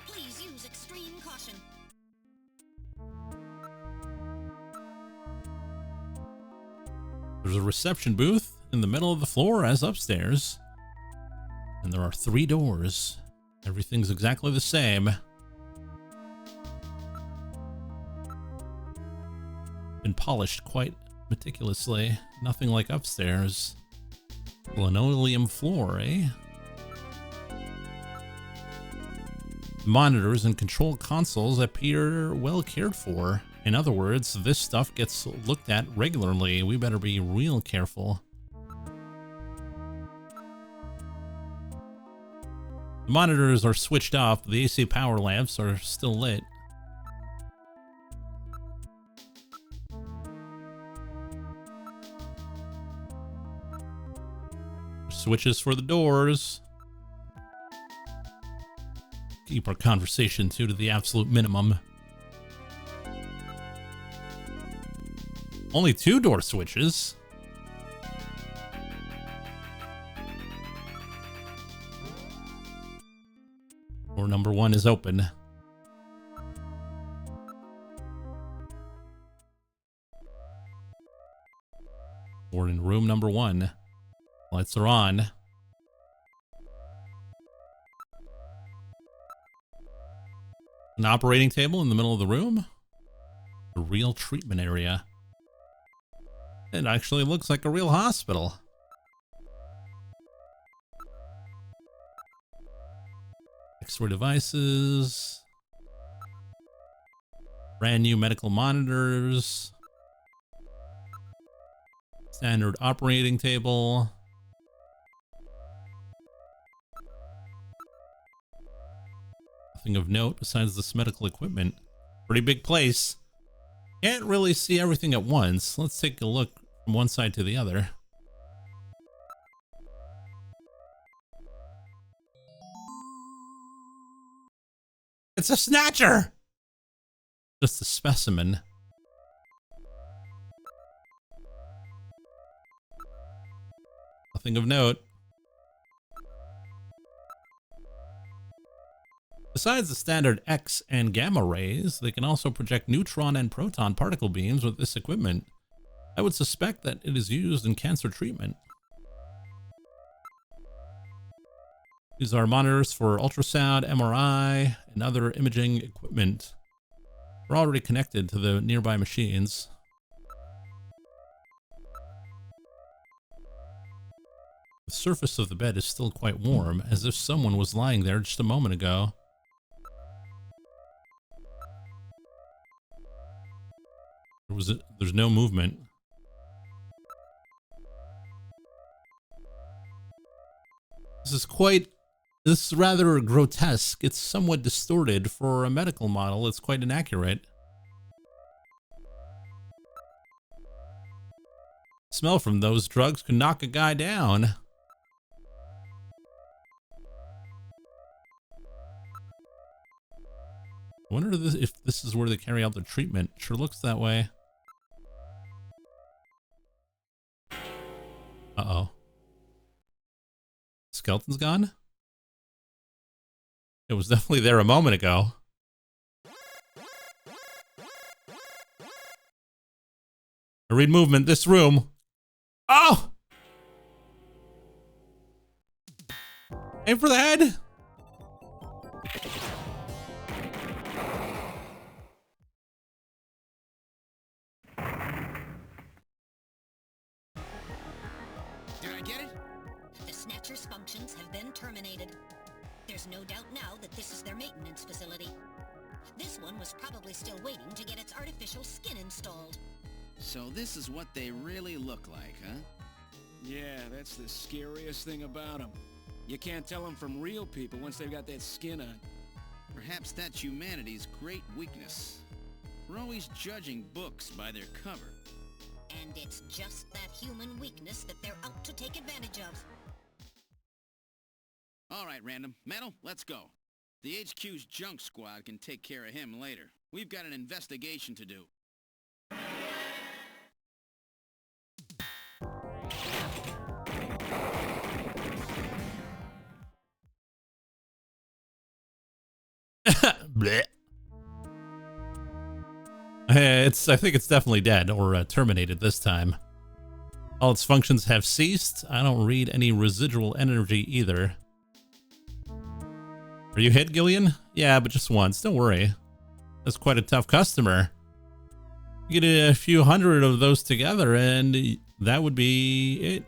Please use extreme caution. There's a reception booth in the middle of the floor as upstairs. And there are 3 doors. Everything's exactly the same. Been polished quite meticulously. Nothing like upstairs. Linoleum floor, eh? Monitors and control consoles appear well cared for. In other words, this stuff gets looked at regularly. We better be real careful. The monitors are switched off. The AC power lamps are still lit. Switches for the doors. Keep our conversation to the absolute minimum. Only 2 door switches. Door number 1 is open. We're in room number 1. Lights are on. An operating table in the middle of the room. A real treatment area. It actually looks like a real hospital. X-ray devices. Brand new medical monitors. Standard operating table. Nothing of note besides this medical equipment. Pretty big place. Can't really see everything at once. Let's take a look from one side to the other. It's a Snatcher! Just a specimen. Nothing of note. Besides the standard X and gamma rays, they can also project neutron and proton particle beams with this equipment. I would suspect that it is used in cancer treatment. These are monitors for ultrasound, MRI, and other imaging equipment. We're already connected to the nearby machines. The surface of the bed is still quite warm, as if someone was lying there just a moment ago. There's no movement. This This is rather grotesque. It's somewhat distorted. For a medical model, it's quite inaccurate. Smell from those drugs could knock a guy down. I wonder if this is where they carry out the treatment. Sure looks that way. Uh-oh. Skeleton's gone? It was definitely there a moment ago. I read movement. This room. Oh! Aim for the head. Did I get it? The Snatcher's functions have been terminated. There's no doubt now that this is their maintenance facility. This one was probably still waiting to get its artificial skin installed. So this is what they really look like, huh? Yeah, that's the scariest thing about them. You can't tell them from real people once they've got that skin on. Perhaps that's humanity's great weakness. We're always judging books by their cover. And it's just that human weakness that they're out to take advantage of. All right, Random. Metal, let's go. The HQ's junk squad can take care of him later. We've got an investigation to do. Blech. I think it's definitely dead or terminated this time. All its functions have ceased. I don't read any residual energy either. Are you hit, Gillian? Yeah, but just once. Don't worry. That's quite a tough customer. You get a few hundred of those together and that would be it.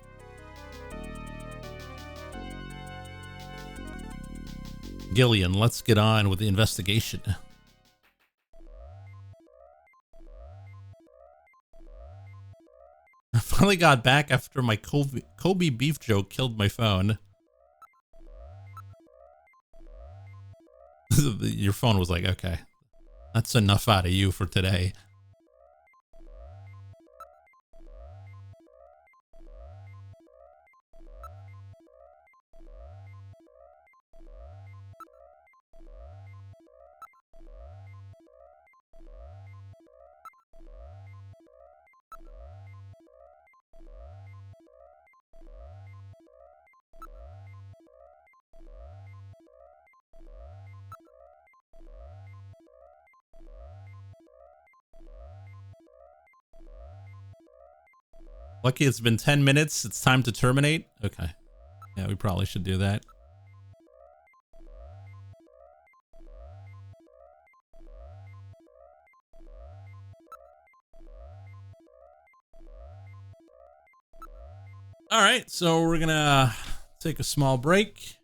Gillian, let's get on with the investigation. I finally got back after my Kobe beef joke killed my phone. Your phone was like, okay, that's enough out of you for today. Lucky it's been 10 minutes. It's time to terminate. Okay. Yeah, we probably should do that. All right, so we're gonna take a small break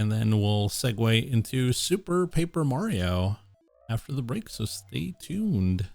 and then we'll segue into Super Paper Mario after the break, so stay tuned.